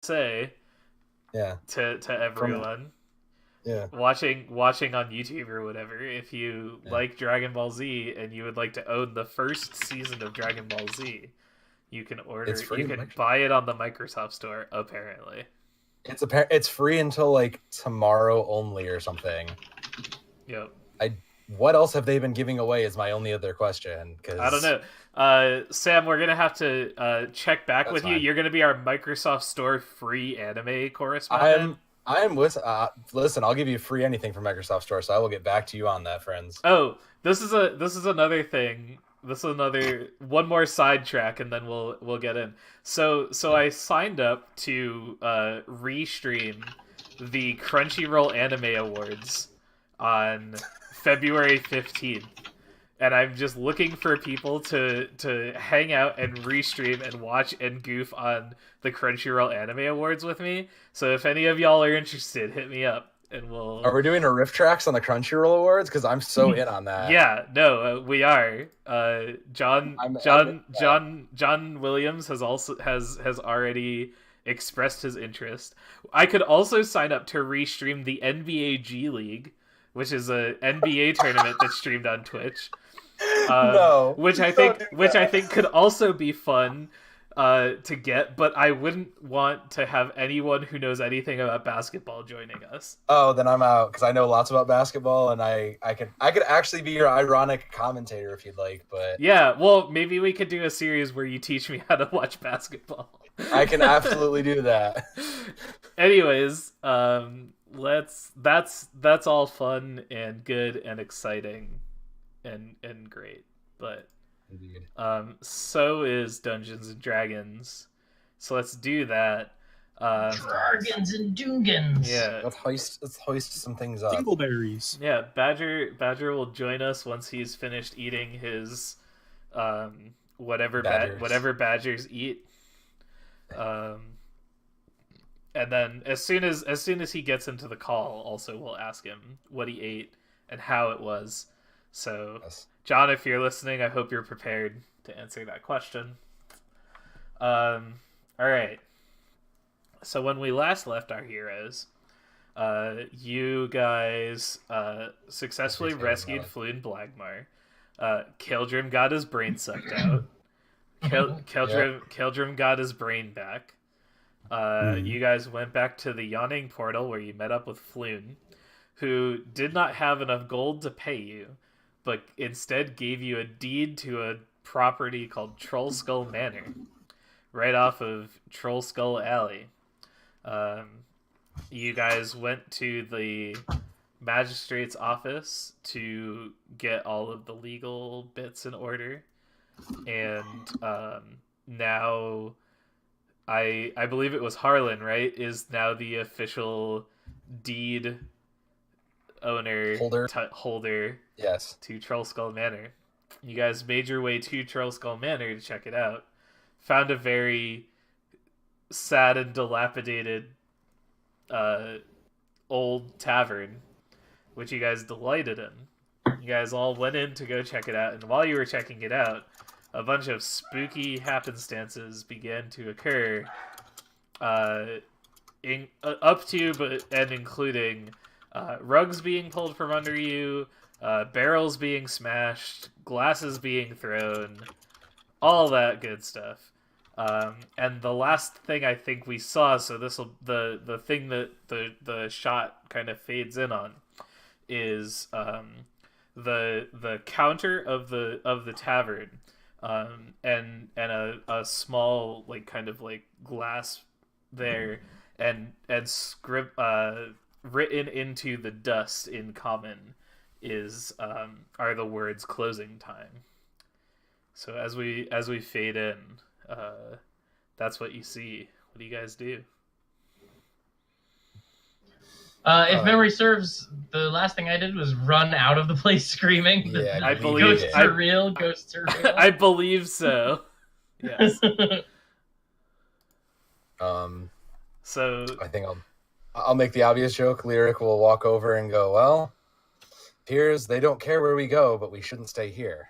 say Yeah. to everyone Yeah. watching on YouTube or whatever, if you like Dragon Ball Z and you would like to own the first season of Dragon Ball Z, It's free. you can buy it on the Microsoft Store apparently. It's free until like tomorrow only or something. Yep. What else have they been giving away is my only other question. I don't Because know. Sam, we're gonna have to check back that's with you. fine. You're gonna be our Microsoft Store free anime correspondent. I'm with. Listen, I'll give you free anything from Microsoft Store, so I will get back to you on that, friends. Oh, this is another thing. This is another one more sidetrack, and then we'll get in. So I signed up to restream the Crunchyroll Anime Awards on February 15th. And I'm just looking for people to hang out and restream and watch and goof on the Crunchyroll Anime Awards with me. So if any of y'all are interested, hit me up and Are we'll. we doing a riff tracks on the Crunchyroll Awards? Because I'm so in on that. Yeah, no, we are. I'm in that. John Williams has already expressed his interest. I could also sign up to restream the NBA G League, which is a NBA tournament that's streamed on Twitch. No, don't do Which I that. think could also be fun to get, but I wouldn't want to have anyone who knows anything about basketball joining us. Oh, then I'm out because I know lots about basketball, and I could actually be your ironic commentator if you'd like, but Yeah, well, maybe we could do a series where you teach me how to watch basketball. I can absolutely do that. Anyways, that's all fun and good and exciting and great. But Indeed. so is Dungeons and Dragons. So let's do that. Dragons and Dungans. Yeah. Let's hoist some things up. Dingleberries. Yeah, Badger will join us once he's finished eating his whatever badgers eat. And then as soon as he gets into the call, also we'll ask him what he ate and how it was. So, Yes. John, if you're listening, I hope you're prepared to answer that question. All right. So when we last left our heroes, you guys successfully rescued Floon Blagmar. Kildrim got his brain sucked out. Kildrim got his brain back. You guys went back to the Yawning Portal where you met up with Floon, who did not have enough gold to pay you, but instead gave you a deed to a property called Troll Skull Manor, right off of Troll Skull Alley. You guys went to the magistrate's office to get all of the legal bits in order, and now I believe it was Harlan, right, is now the official deed holder Yes. to Troll Skull Manor. You guys made your way to Troll Skull Manor to check it out. Found a very sad and dilapidated old tavern, which you guys delighted in. You guys all went in to go check it out, and while you were checking it out, a bunch of spooky happenstances began to occur, up to and including rugs being pulled from under you, barrels being smashed, glasses being thrown, all that good stuff. And the last thing I think we saw, so the thing that the shot kind of fades in on, is the counter of the tavern, and a small like kind of like glass there, and script written into the dust in common is are the words closing time. So as we fade in, that's what you see. What do you guys do? If memory serves, the last thing I did was run out of the place screaming. Yeah, I believe Ghosts are real. Ghosts are real. I believe so. Yes. So I think I'll make the obvious joke. Lyric will walk over and go, well, here's they don't care where we go, but we shouldn't stay here.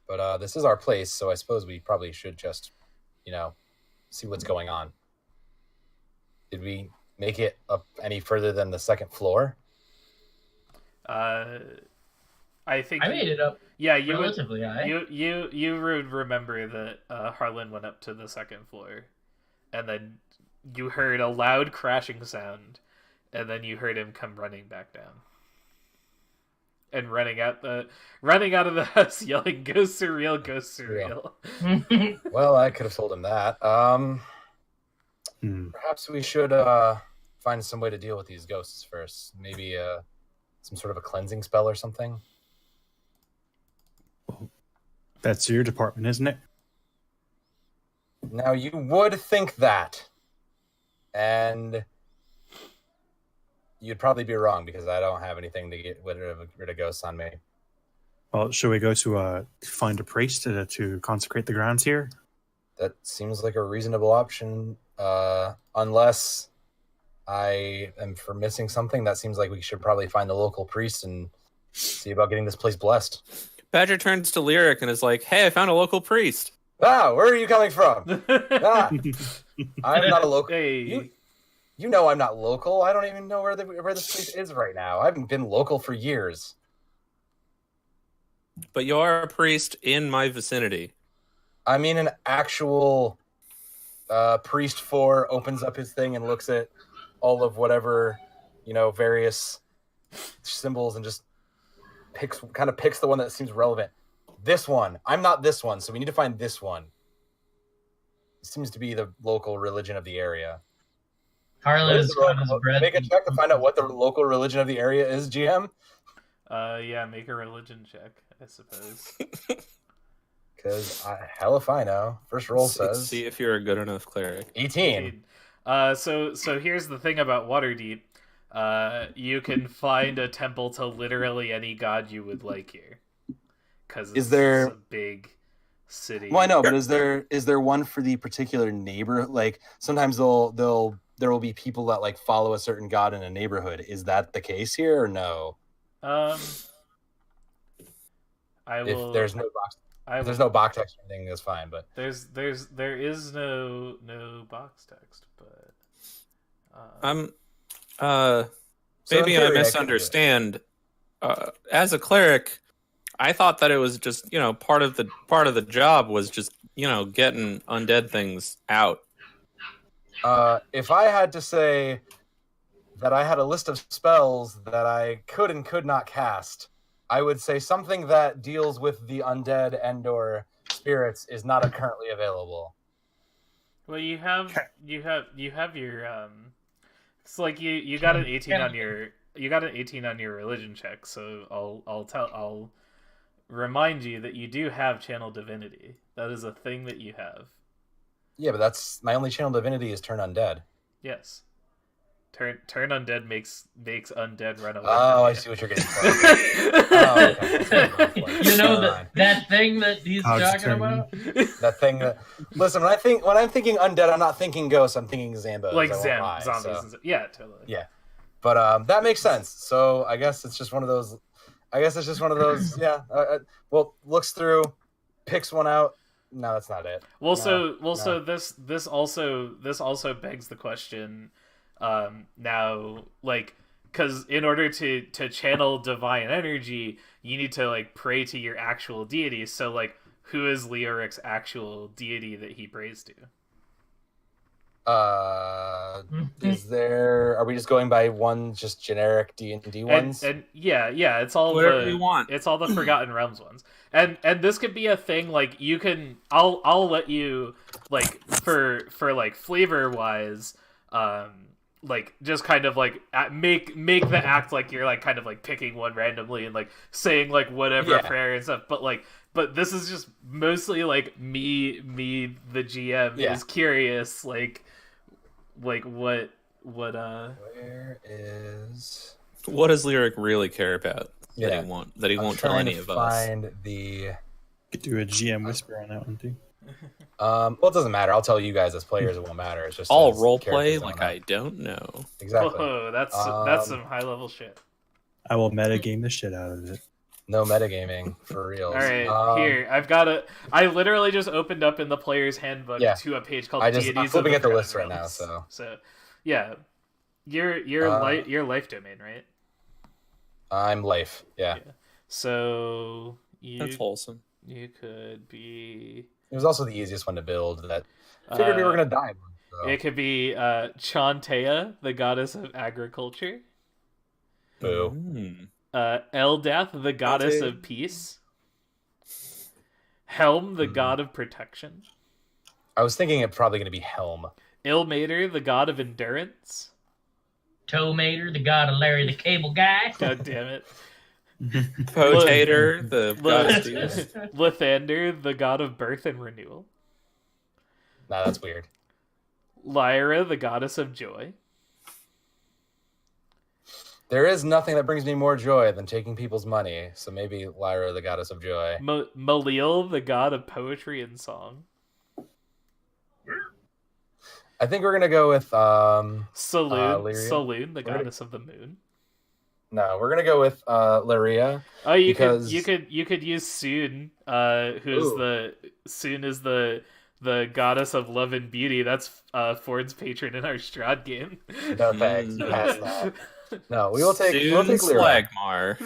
But this is our place, so I suppose we probably should just, see what's going on. Did we make it up any further than the second floor? I think I made it up. Yeah, you relatively high. You would remember that Harlan went up to the second floor, and then you heard a loud crashing sound, and then you heard him come running back down, and running out of the house yelling, "Ghosts are real, ghosts are real." Well, I could have told him that. Perhaps we should find some way to deal with these ghosts first. Maybe some sort of a cleansing spell or something. That's your department, isn't it? Now, you would think that. And you'd probably be wrong, because I don't have anything to get rid of ghosts on me. Well, should we go to find a priest to consecrate the grounds here? That seems like a reasonable option. Unless I am for missing something, that seems like we should probably find the local priest and see about getting this place blessed. Badger turns to Lyric and is like, "Hey, I found a local priest." Ah, where are you coming from? I'm not a local. Hey. You know I'm not local. I don't even know where this place is right now. I haven't been local for years. But you are a priest in my vicinity. I mean, an actual priest 4 opens up his thing and looks at all of whatever, various symbols and just picks the one that seems relevant. This one. I'm not this one, so we need to find this one. It seems to be the local religion of the area. Harlan is Make a check to find out what the local religion of the area is, GM. Yeah, make a religion check, I suppose. Because hell if I know. First roll says. See if you're a good enough cleric. 18. So here's the thing about Waterdeep. You can find a temple to literally any god you would like here. Because it's a big city. Well, I know, but is there one for the particular neighbor? Like sometimes there will be people that like follow a certain god in a neighborhood. Is that the case here or no? If there's no box text or anything, that's fine. But there is no box text. But maybe I misunderstand. As a cleric, I thought that it was just part of the job was just getting undead things out. If I had to say that I had a list of spells that I could and could not cast, I would say something that deals with the undead and/or spirits is not currently available. Well, you have your it's like you got an 18 on your religion check, so I'll remind you that you do have channel divinity. That is a thing that you have. Yeah, but that's my only channel divinity is turn undead. Yes. Turn undead makes undead run away. Oh, I see what you're getting from. Okay. That thing that he's talking about? That thing that... Listen, when I'm thinking undead, I'm not thinking ghosts, I'm thinking Zambos. Like zombies. Yeah, totally. Yeah. But that makes sense. So I guess it's just one of those... yeah. Well, looks through, picks one out. No, that's not it. So this also begs the question... now, like, because in order to channel divine energy, you need to like pray to your actual deity. So like, who is Leoric's actual deity that he prays to? Are we just going by one just generic D&D ones? And yeah, it's all whatever you want. It's all the Forgotten Realms ones. And this could be a thing, like you can I'll let you like for like flavor wise, like just kind of like make the act like you're like kind of like picking one randomly and like saying like whatever prayer and stuff, but this is just mostly like me the GM is curious like what Where is... What does Lyric really care about that he won't tell any of us? Find the... Could do a GM whisper on that one too. Well, it doesn't matter. I'll tell you guys as players. It won't matter. It's just all role play like I don't know. Exactly. Whoa, that's some high level shit. I will metagame the shit out of it. No metagaming for real. All right, here I literally just opened up in the player's handbook to a page called Deities. I'm flipping at the list right now. So Yeah, your life domain, right? I'm life. Yeah. So That's wholesome. you could be. It was also the easiest one to build. That figured we were gonna die. So. It could be Chantea, the goddess of agriculture. Boo. Eldath, the goddess of peace. Helm, the god of protection. I was thinking it's probably gonna be Helm. Ilmater, the god of endurance. Toemater, the god of Larry the Cable Guy. God damn it. Potator, the god of steel. Lathander, the god of birth and renewal. Nah, that's weird. Lyra, the goddess of joy. There is nothing that brings me more joy than taking people's money, so maybe Lyra, the goddess of joy. Malil, the god of poetry and song. I think we're gonna go with Saloon, the goddess of the moon. No, we're gonna go with Lyria. Oh, you could use Soon, Soon is the goddess of love and beauty. That's Ford's patron in our Strahd game. No thanks. Pass that. No, we'll take Slagmar.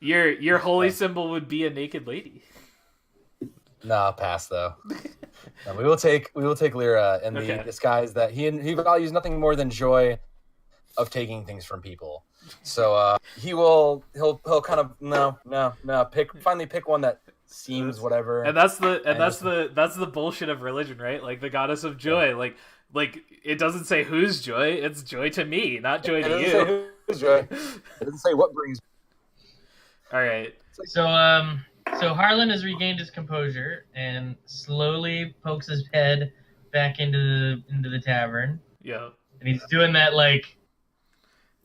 Your holy symbol would be a naked lady. Nah, pass though. No, we will take Lyra in the disguise that he values nothing more than joy of taking things from people. So he'll kind of finally pick one that seems whatever. And that's the bullshit of religion, right? Like the goddess of joy, like it doesn't say whose joy, it's joy to me, not joy to you. Say whose joy. It doesn't say what brings. All right. So Harlan has regained his composure and slowly pokes his head back into the tavern. Yeah. And he's doing that like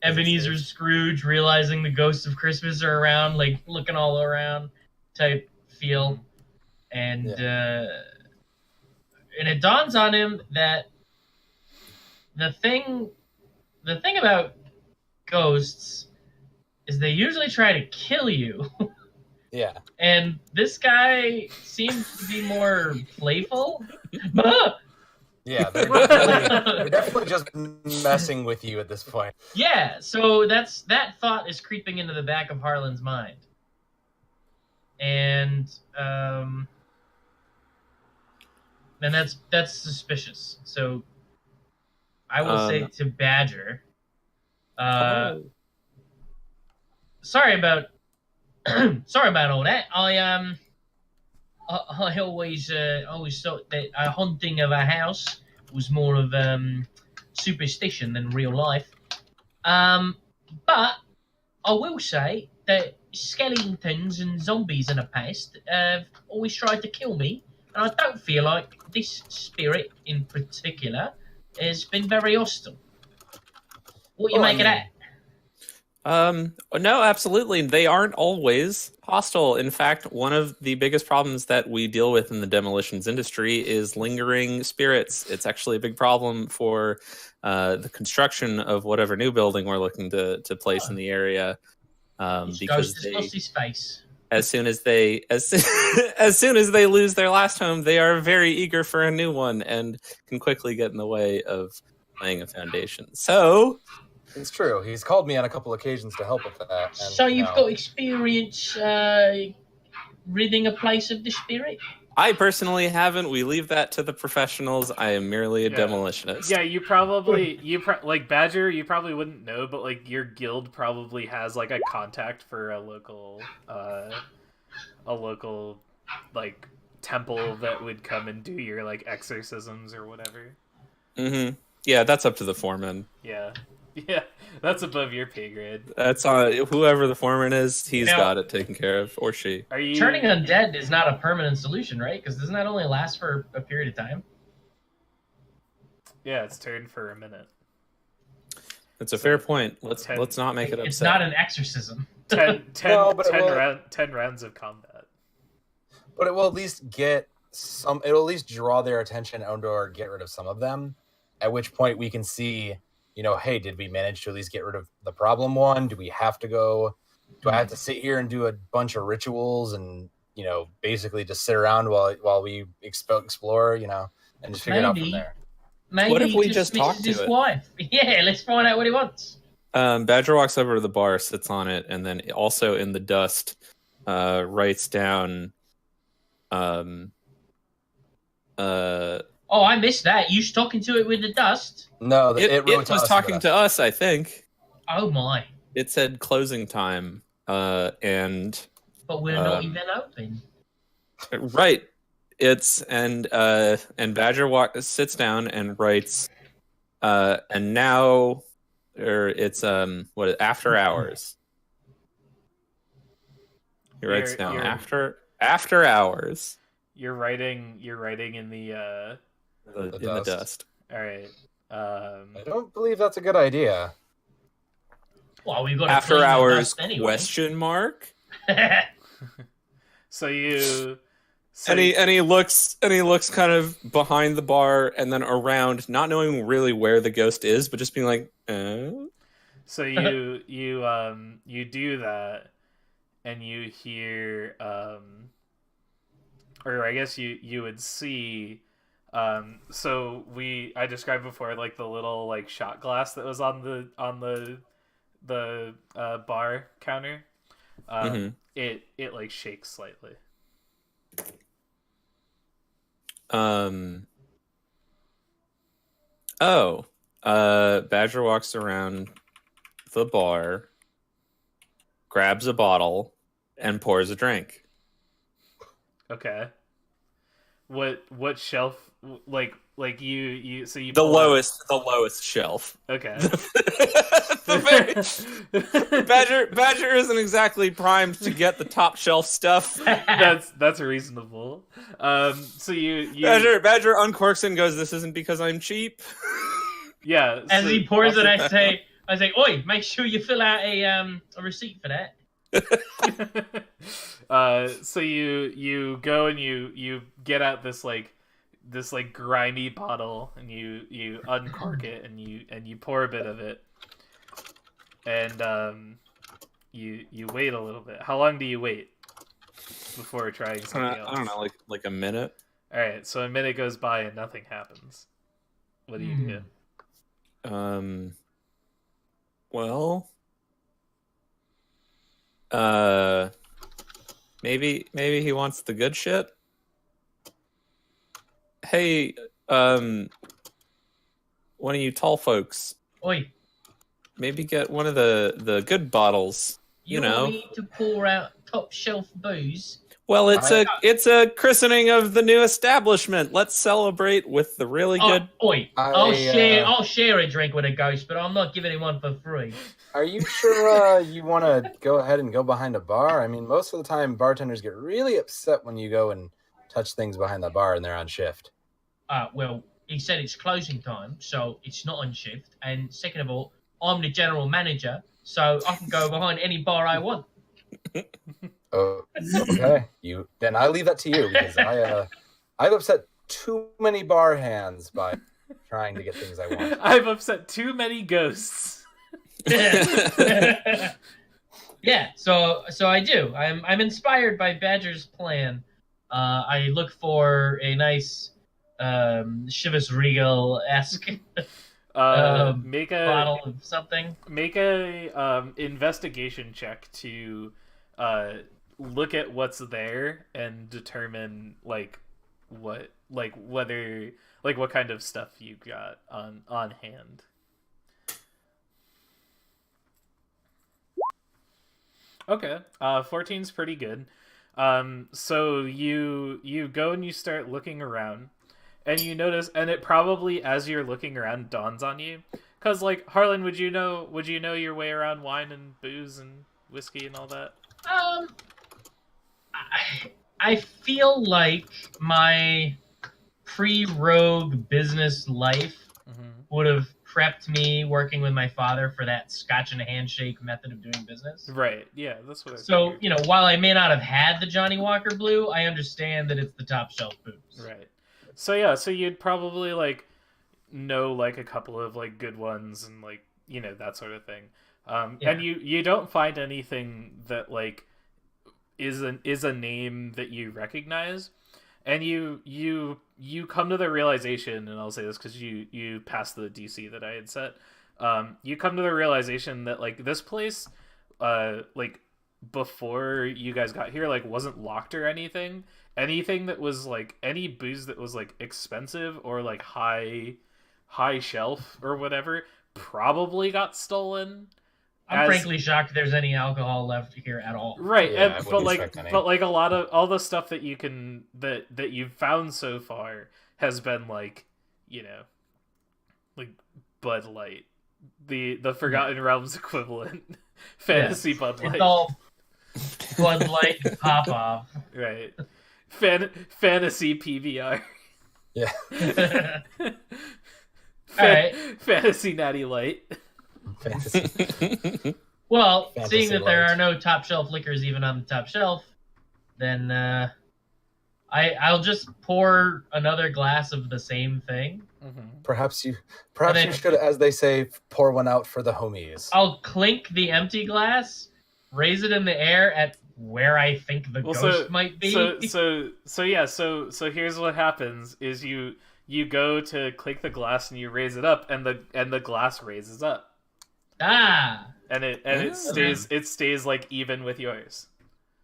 Ebenezer Scrooge realizing the ghosts of Christmas are around, like looking all around type feel. And it dawns on him that the thing about ghosts is they usually try to kill you. Yeah. And this guy seems to be more playful. Yeah, they're definitely just messing with you at this point. Yeah, so that thought is creeping into the back of Harlan's mind. And that's suspicious. So I will say to Badger, sorry about all that. I always thought that haunting of a house was more of superstition than real life. But I will say that skeletons and zombies in the past have always tried to kill me, and I don't feel like this spirit in particular has been very hostile. What do you make of that? No, absolutely. They aren't always hostile. In fact, one of the biggest problems that we deal with in the demolitions industry is lingering spirits. It's actually a big problem for the construction of whatever new building we're looking to place in the area. Because as soon as they lose their last home, they are very eager for a new one and can quickly get in the way of laying a foundation. So it's true. He's called me on a couple occasions to help with that. And, so you've got experience ridding a place of the spirit? I personally haven't. We leave that to the professionals. I am merely a demolitionist. Yeah, like Badger, you probably wouldn't know, but like your guild probably has like a contact for a local like temple that would come and do your like exorcisms or whatever. Mm-hmm. Yeah, that's up to the foreman. Yeah. Yeah, that's above your pay grade. That's on whoever the foreman is. He's got it taken care of, or she. Turning undead is not a permanent solution, right? Because doesn't that only last for a period of time? Yeah, it's turned for a minute. That's a fair point. Let's not make it upset. It's not an exorcism. 10 rounds of combat. But it will at least get some. It will at least draw their attention and/or get rid of some of them. At which point we can see. Hey, did we manage to at least get rid of the problem one? Do we have to go? Do I have to sit here and do a bunch of rituals and, basically just sit around while we explore, and just figure it out from there? Maybe What if he we just talk misses to his it? wife. Yeah, let's find out what he wants. Badger walks over to the bar, sits on it, and then also in the dust, writes down. Oh, I missed that. You talking to it with the dust? No, It wrote to was us talking with to us, I think. Oh my! It said closing time, and But we're not even open. right. And Badger sits down and writes, and now, or it's after hours. He writes down after hours. You're writing in the The dust. all right. I don't believe that's a good idea. Well, we've got to After clean the hours? dust anyway. Question mark. So you And he looks kind of behind the bar and then around, not knowing really where the ghost is, but just being like, So you do that, and you hear, or I guess you would see. So I described before, like the little like shot glass that was on the bar counter. It like shakes slightly. Badger walks around the bar, grabs a bottle, and pours a drink. Okay. What shelf, like you so you The pull out- lowest shelf. Okay. Badger isn't exactly primed to get the top shelf stuff. That's reasonable. So you Badger uncorks and goes, "This isn't because I'm cheap." yeah. As so- he pours it, I say, "Oi, make sure you fill out a receipt for that." So you go and you get out this grimy bottle, and you uncork it, and you pour a bit of it, and you wait a little bit. How long do you wait before trying something else? I don't know, like a minute. All right, so a minute goes by and nothing happens. What do you do? Well, maybe he wants the good shit. Hey, one of you tall folks, Oi, maybe get one of the good bottles. You know, want me to pour out top shelf booze? well, it's a christening of the new establishment. Let's celebrate with the really good. Oi, I'll share a drink with a ghost, but I'm not giving him one for free. Are you sure you want to go ahead and go behind a bar? I mean, most of the time, bartenders get really upset when you go and touch things behind the bar and they're on shift. Well, he said it's closing time, so it's not on shift. And second of all, I'm the general manager, so I can go behind any bar I want. Oh, okay. Then I leave that to you because I've upset too many bar hands by trying to get things I want. I've upset too many ghosts. Yeah, so I do. I'm inspired by Badger's plan. I look for a nice Chivas Regal-esque Make a bottle of something. Make a investigation check to look at what's there and determine what kind of stuff you got on hand. Okay, 14's pretty good. So you go and you start looking around, and you notice, and it probably, as you're looking around, dawns on you, because Harlan, would you know your way around wine and booze and whiskey and all that? I feel like my pre-rogue business life would have prepped me working with my father for that scotch and a handshake method of doing business. Right. Yeah, that's what. So, while I may not have had the Johnny Walker Blue, I understand that it's the top shelf booze. Right. So yeah, so you'd probably know a couple of good ones and that sort of thing. And you don't find anything that is a name that you recognize. and you come to the realization, and I'll say this because you passed the DC that I had set. You come to the realization that like this place, like before you guys got here, like wasn't locked or anything. Anything that was like any booze that was like expensive or like high shelf or whatever probably got stolen. I'm frankly shocked there's any alcohol left here at all. Right, Yeah, but like a lot of all the stuff that you can that you've found so far has been like, you know, like Bud Light, the Forgotten Realms equivalent, fantasy Bud Light. It's all Bud Light pop off. Right, fantasy PBR. Yeah. Alright. Fantasy Natty Light. Fantasy. Well, Fantasy seeing that there light. are no top shelf liquors even on the top shelf, then I'll just pour another glass of the same thing. Perhaps you then- should, as they say, pour one out for the homies. I'll clink the empty glass, raise it in the air at where I think the ghost might be. So here's what happens: is you go to click the glass and you raise it up, and the glass raises up, and it stays like even with yours.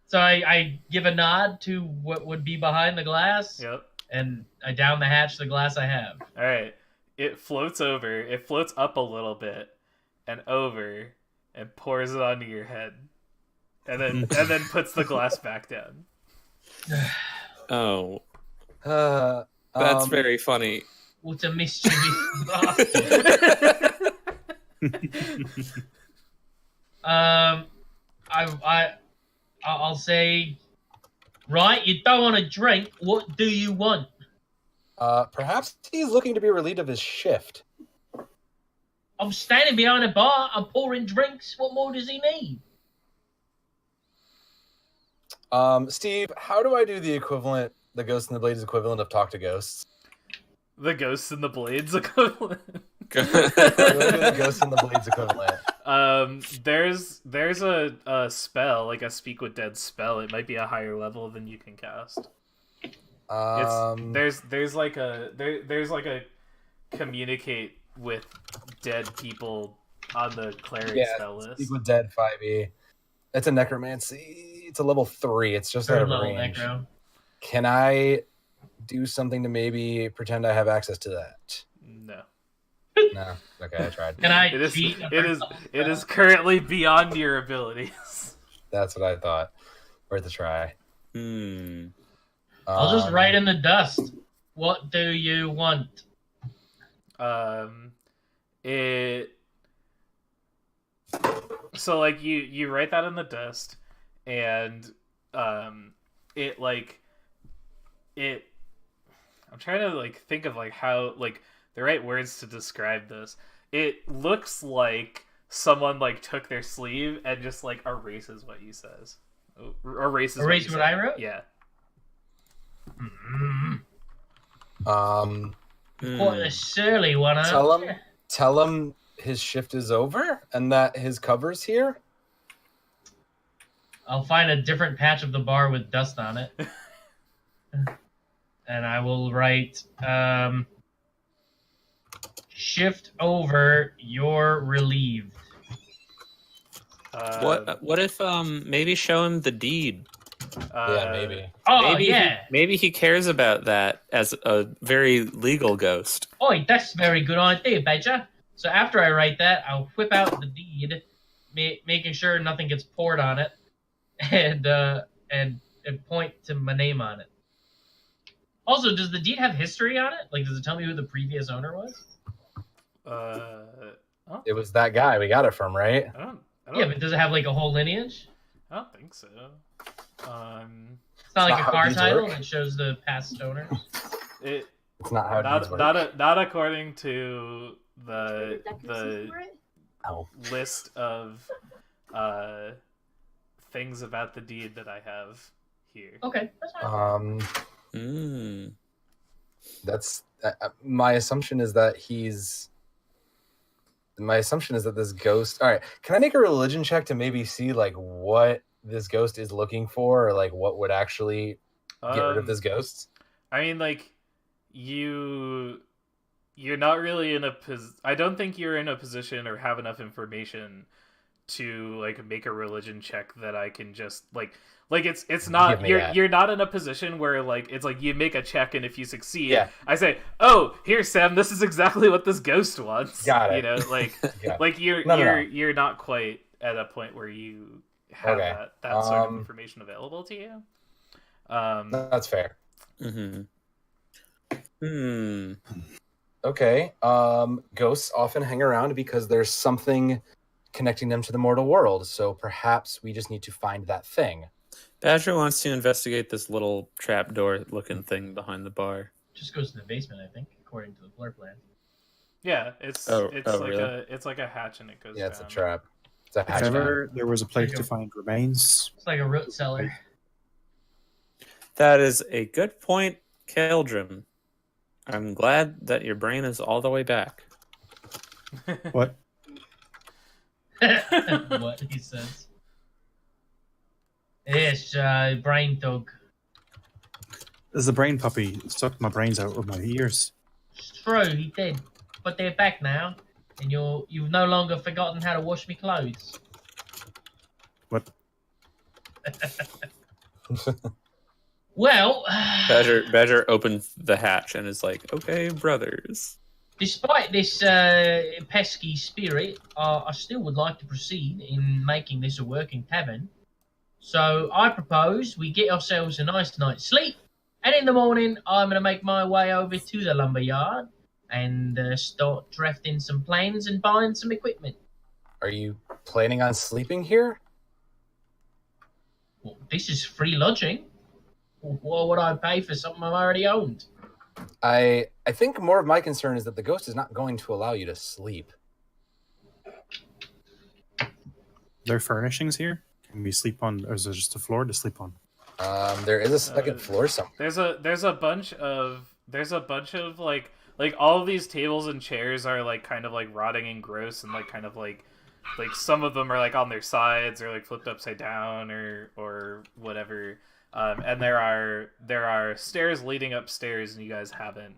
So I give a nod to what would be behind the glass. Yep. And I down the hatch the glass I have. All right. It floats over. It floats up a little bit and over, and pours it onto your head, and then puts the glass back down. Oh, that's very funny. What a mischievous bastard. I'll say, right, you don't want to drink. What do you want? Perhaps he's looking to be relieved of his shift. I'm standing behind a bar. I'm pouring drinks. What more does he need? Steve, how do I do the equivalent, the Ghost and the Blades equivalent of talk to ghosts? The Ghosts and the Blades equivalent. The Ghost and the Blades equivalent. There's a spell, like a speak with dead spell. It might be a higher level than you can cast. There's like a communicate with dead people on the cleric spell list. Speak with dead 5e. It's a necromancy. It's a level 3. It's just out of range. Necro. Can I do something to maybe pretend I have access to that? No. No. Okay, I tried. Can I It is cheat? it is currently beyond your abilities. That's what I thought. Worth a try. I'll just write in the dust. What do you want? It. So like you write that in the dust, and it like it. I'm trying to like think of like how like the right words to describe this. It looks like someone like took their sleeve and just like erases what he says. Erases what I wrote? Yeah. What a surly one, huh? Tell him his shift is over and that his cover's here. I'll find a different patch of the bar with dust on it. And I will write, shift over, you're relieved. What if maybe show him the deed? Yeah, maybe. Oh, yeah. Maybe he cares about that as a very legal ghost. Oh, that's a very good idea, Badger. So after I write that, I'll whip out the deed, making sure nothing gets poured on it, and point to my name on it. Also, does the deed have history on it? Like, does it tell me who the previous owner was? It was that guy we got it from, right? I don't Yeah, but does it have like a whole lineage? I don't think so. It's not like a how car deeds title work. that shows the past owners. It It's not how it works. not according to the Oh. list of things about the deed that I have here. Okay, that's fine. That's my assumption is that this ghost. All right, can I make a religion check to maybe see like what this ghost is looking for, or like what would actually get rid of this ghost? I mean, like, you're not really in a I don't think you're in a position or have enough information to like make a religion check that I can just like it's not you're not in a position where like it's like you make a check and if you succeed, I say, "Oh, here, Sam, this is exactly what this ghost wants." Got it. You know, like like you're not quite at a point where you have that sort of information available to you. That's fair. Okay. Ghosts often hang around because there's something connecting them to the mortal world. So perhaps we just need to find that thing. Badger wants to investigate this little trapdoor looking thing behind the bar. Just goes to the basement, I think, according to the floor plan. Yeah, it's like really? it's like a hatch and it goes. Yeah, it's down. a trap. It's a hatch. If ever there was a place to find remains, it's like a root cellar. That is a good point, Keldrum. I'm glad that your brain is all the way back. What? What he says. Yes, brain dog. There's a brain puppy sucked my brains out of my ears. It's true, he did. But they're back now, and you've no longer forgotten how to wash me clothes. What? Well, Badger opens the hatch and is like, "Okay, brothers." Despite this pesky spirit, I still would like to proceed in making this a working tavern. So I propose we get ourselves a nice night's sleep, and in the morning I'm going to make my way over to the lumberyard and start drafting some plans and buying some equipment. Are you planning on sleeping here? Well, this is free lodging. Why would I pay for something I've already owned? I think more of my concern is that the ghost is not going to allow you to sleep. There are furnishings here? Can we sleep on, or is there just a floor to sleep on? There is a second floor somewhere. There's a bunch of like all of these tables and chairs are like kind of like rotting and gross and like kind of like some of them are like on their sides or like flipped upside down or whatever. And there are stairs leading upstairs, and you guys haven't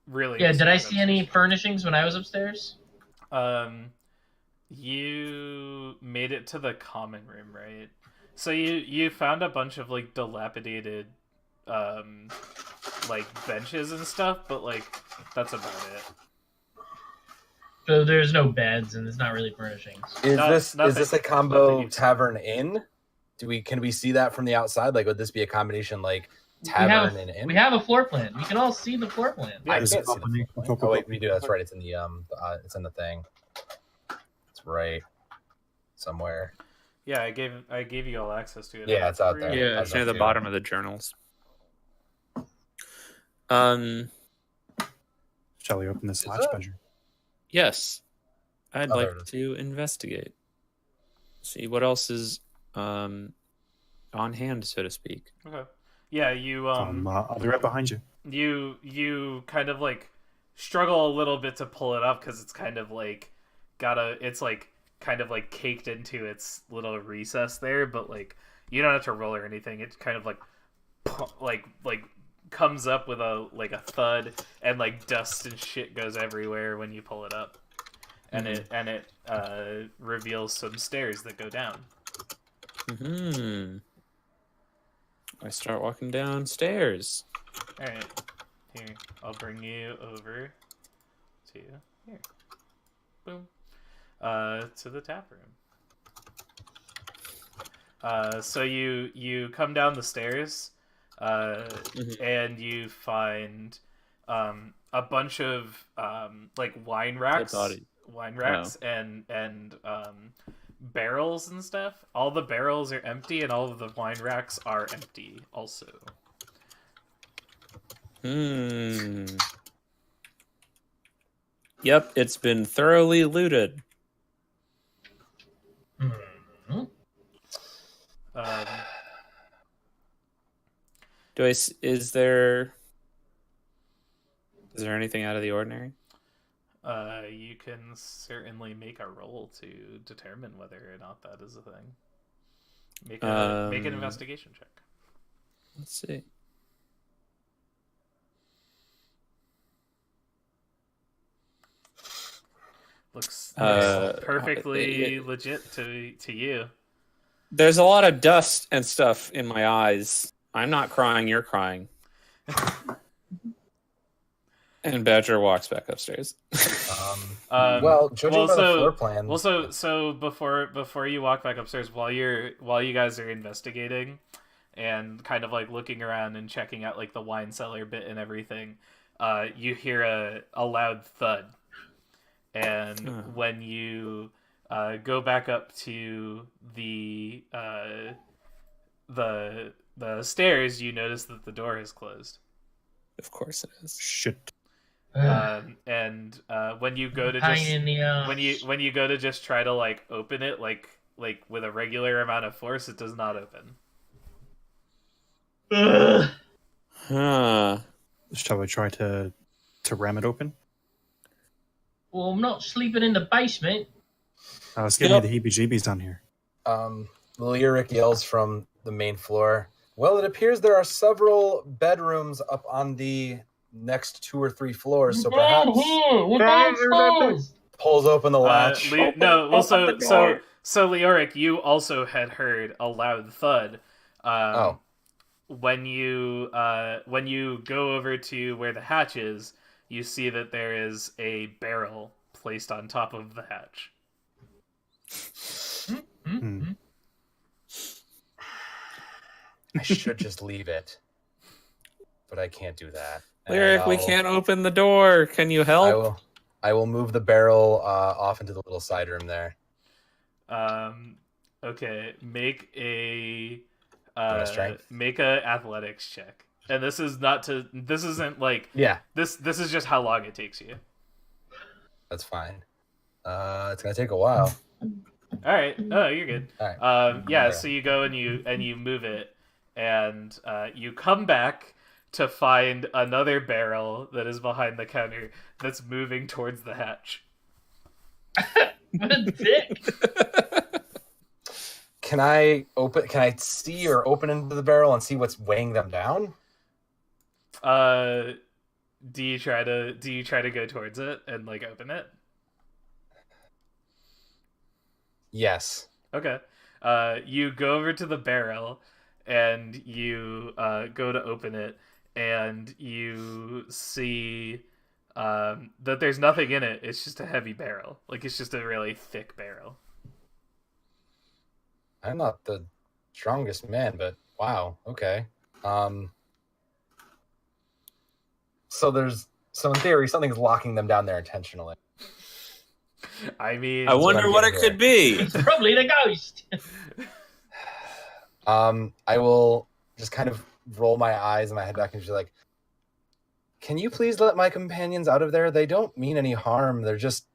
really. Yeah, did I see any furnishings when I was upstairs? You made it to the common room, right? So you found a bunch of like dilapidated, like benches and stuff, but like that's about it. So there's no beds, and there's not really furnishings. Is this a combo tavern inn? Can we see that from the outside? Like, would this be a combination like tavern and inn? We have a floor plan. We can all see the floor plan. Yeah, I can't see the floor plan. Oh wait, we do. That's right. It's in the it's in the thing. It's right somewhere. Yeah, I gave you all access to it. Yeah, it's out there. Yeah, it's near the bottom of the journals. Shall we open this hatch, Badger? Yes, I'd like to investigate. See what else is on hand, so to speak. Okay. Yeah, you I'll be right behind you. You kind of like struggle a little bit to pull it up because it's kind of like it's like kind of like caked into its little recess there, but like you don't have to roll or anything. It kind of like comes up with a thud, and like dust and shit goes everywhere when you pull it up, and it reveals some stairs that go down. I start walking downstairs. All right, here I'll bring you over to here. Boom. To the tap room. So you come down the stairs, and you find a bunch of like wine racks and barrels and stuff. All the barrels are empty, and all of the wine racks are empty also. Yep, it's been thoroughly looted. Is there anything out of the ordinary? You can certainly make a roll to determine whether or not that is a thing. Make an investigation check. Let's see. Looks Uh, perfectly legit to you. There's a lot of dust and stuff in my eyes. I'm not crying, you're crying. And Badger walks back upstairs. Well, judging by the floor plan. Well, so before you walk back upstairs, while you guys are investigating and kind of like looking around and checking out like the wine cellar bit and everything, you hear a loud thud, and when you go back up to the stairs, you notice that the door is closed. Of course it is. Shit. And when you go to Pain just in the ass. when you go to just try to like open it like with a regular amount of force, it does not open. Ugh. Huh. Shall we try to ram it open? Well, I'm not sleeping in the basement. It's giving me the heebie-jeebies down here. Lyric yells from the main floor. Well, it appears there are several bedrooms up on the next 2 or 3 floors, so perhaps We're downstairs. pulls open the latch. So Leoric, you also had heard a loud thud. When you go over to where the hatch is, you see that there is a barrel placed on top of the hatch. I should just leave it, but I can't do that. Lyric, we can't open the door. Can you help? I will move the barrel off into the little side room there. Okay. Make a strength? make a athletics check. And this is not to. This isn't like. Yeah, This is just how long it takes you. that's fine. It's gonna take a while. All right. Oh, you're good. All right. Yeah. Okay. So you go and you move it, and you come back to find another barrel that is behind the counter that's moving towards the hatch. What a dick. Can I see or open into the barrel and see what's weighing them down? Do you try to go towards it and like open it? Yes. Okay. You go over to the barrel and you go to open it, and you see that there's nothing in it. It's just a heavy barrel. Like, it's just a really thick barrel. I'm not the strongest man, but wow. Okay. So in theory, something's locking them down there intentionally. I mean, I wonder what it here. could be. It's probably the ghost. I will just kind of roll my eyes and my head back and just like, can you please let my companions out of there? They don't mean any harm. They're just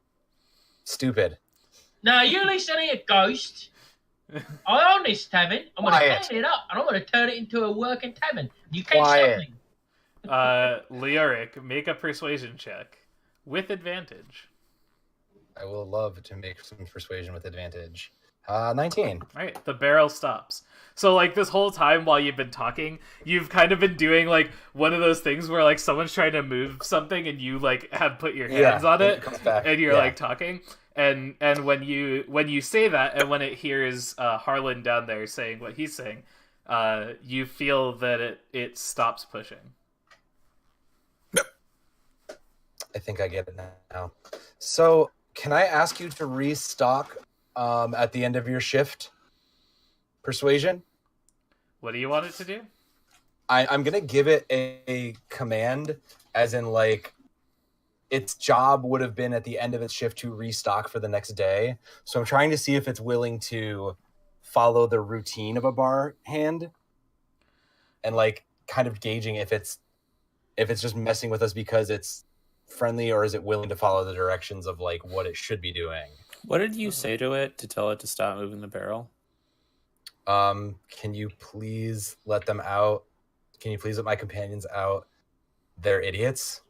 stupid. Now, you listen here, ghost. I own this tavern. I'm going to Quiet. clean it up, and I'm going to turn it into a working tavern. You can't Quiet. stop me. Leoric, make a persuasion check with advantage. I will love to make some persuasion with advantage. 19. All right, the barrel stops. So, like, this whole time while you've been talking, you've kind of been doing, like, one of those things where, like, someone's trying to move something and you, like, have put your hands on it, comes back. and you're, Yeah. like, talking. And when you say that, and when it hears Harlan down there saying what he's saying, you feel that it stops pushing. I think I get it now. So, can I ask you to restock at the end of your shift? Persuasion? What do you want it to do? I'm going to give it a command, as in, like, its job would have been at the end of its shift to restock for the next day. So I'm trying to see if it's willing to follow the routine of a bar hand and, like, kind of gauging if it's just messing with us because it's friendly, or is it willing to follow the directions of, like, what it should be doing. What did you say to it to tell it to stop moving the barrel? Can you please let them out? Can you please let my companions out? They're idiots.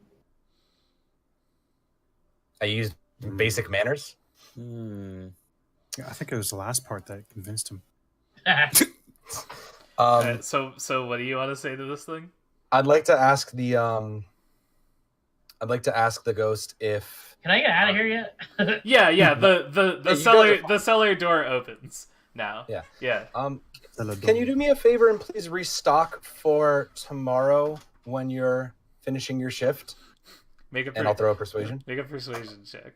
I used basic manners. Hmm. Yeah, I think it was the last part that convinced him. So what do you want to say to this thing? I'd like to ask the I'd like to ask the ghost if Can I get out of here yet? Yeah. The you guys cellar are fine. the cellar door opens now. Yeah. Yeah. Can you do me a favor and please restock for tomorrow when you're finishing your shift? And I'll throw a persuasion. Make a persuasion check.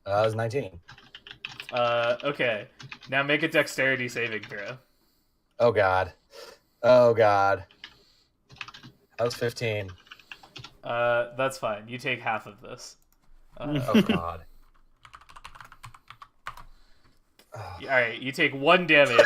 That was 19. Okay. Now make a dexterity saving throw. Oh god. That was 15. That's fine. You take half of this. Oh god. All right, you take 1 damage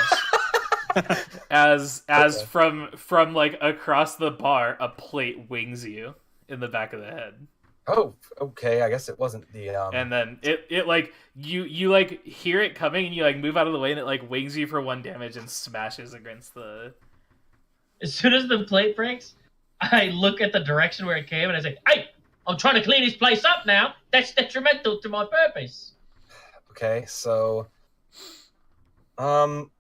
as Okay. from like across the bar, a plate wings you in the back of the head. Oh, okay. I guess it wasn't the And then it like you like hear it coming and you like move out of the way and it like wings you for 1 damage and smashes against the. As soon as the plate breaks, I look at the direction where it came and I say, "Hey, I'm trying to clean this place up now. That's detrimental to my purpose." Okay, so can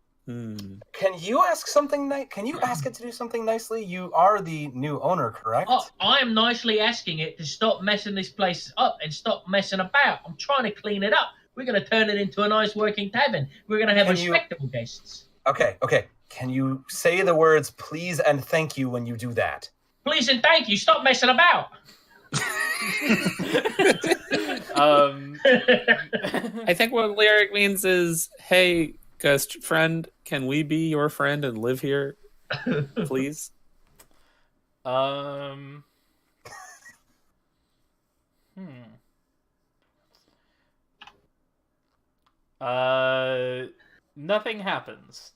you ask something nice? Can you ask it to do something nicely? You are the new owner, correct? Oh, I am nicely asking it to stop messing this place up and stop messing about. I'm trying to clean it up. We're going to turn it into a nice working tavern. We're going to have respectable guests. Okay. Can you say the words please and thank you when you do that? Please and thank you. Stop messing about. I think what lyric means is, hey, ghost friend, can we be your friend and live here, please? Nothing happens.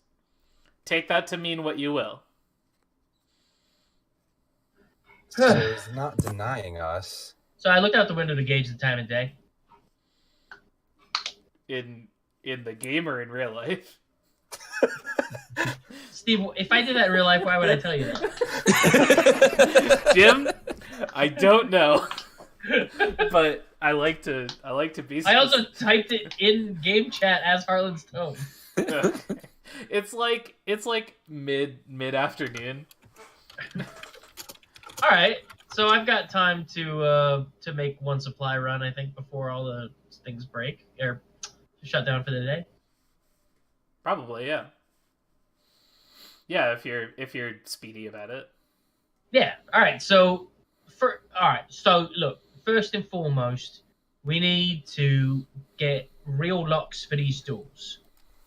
Take that to mean what you will. So he's not denying us. So I looked out the window to gauge the time of day. In the game or in real life? Steve, if I did that in real life, why would I tell you that? Jim, I don't know. But I like to be I also typed it in game chat as Harlan's tone. Okay. It's like mid afternoon. All right, so I've got time to make one supply run, I think, before all the things break or shut down for the day. Probably, yeah. Yeah, if you're speedy about it. Yeah. All right. So look. First and foremost, we need to get real locks for these doors.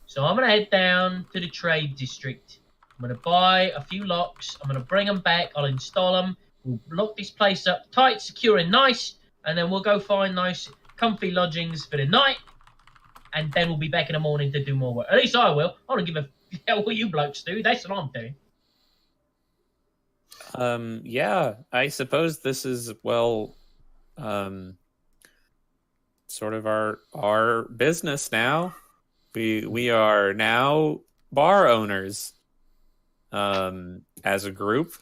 So I'm gonna head down to the trade district. I'm gonna buy a few locks. I'm gonna bring them back. I'll install them. We'll lock this place up tight, secure, and nice. And then we'll go find nice, comfy lodgings for the night. And then we'll be back in the morning to do more work. At least I will. I don't give a hell what you blokes do. That's what I'm doing. Yeah, I suppose this is, well, sort of our business now. We are now bar owners, as a group.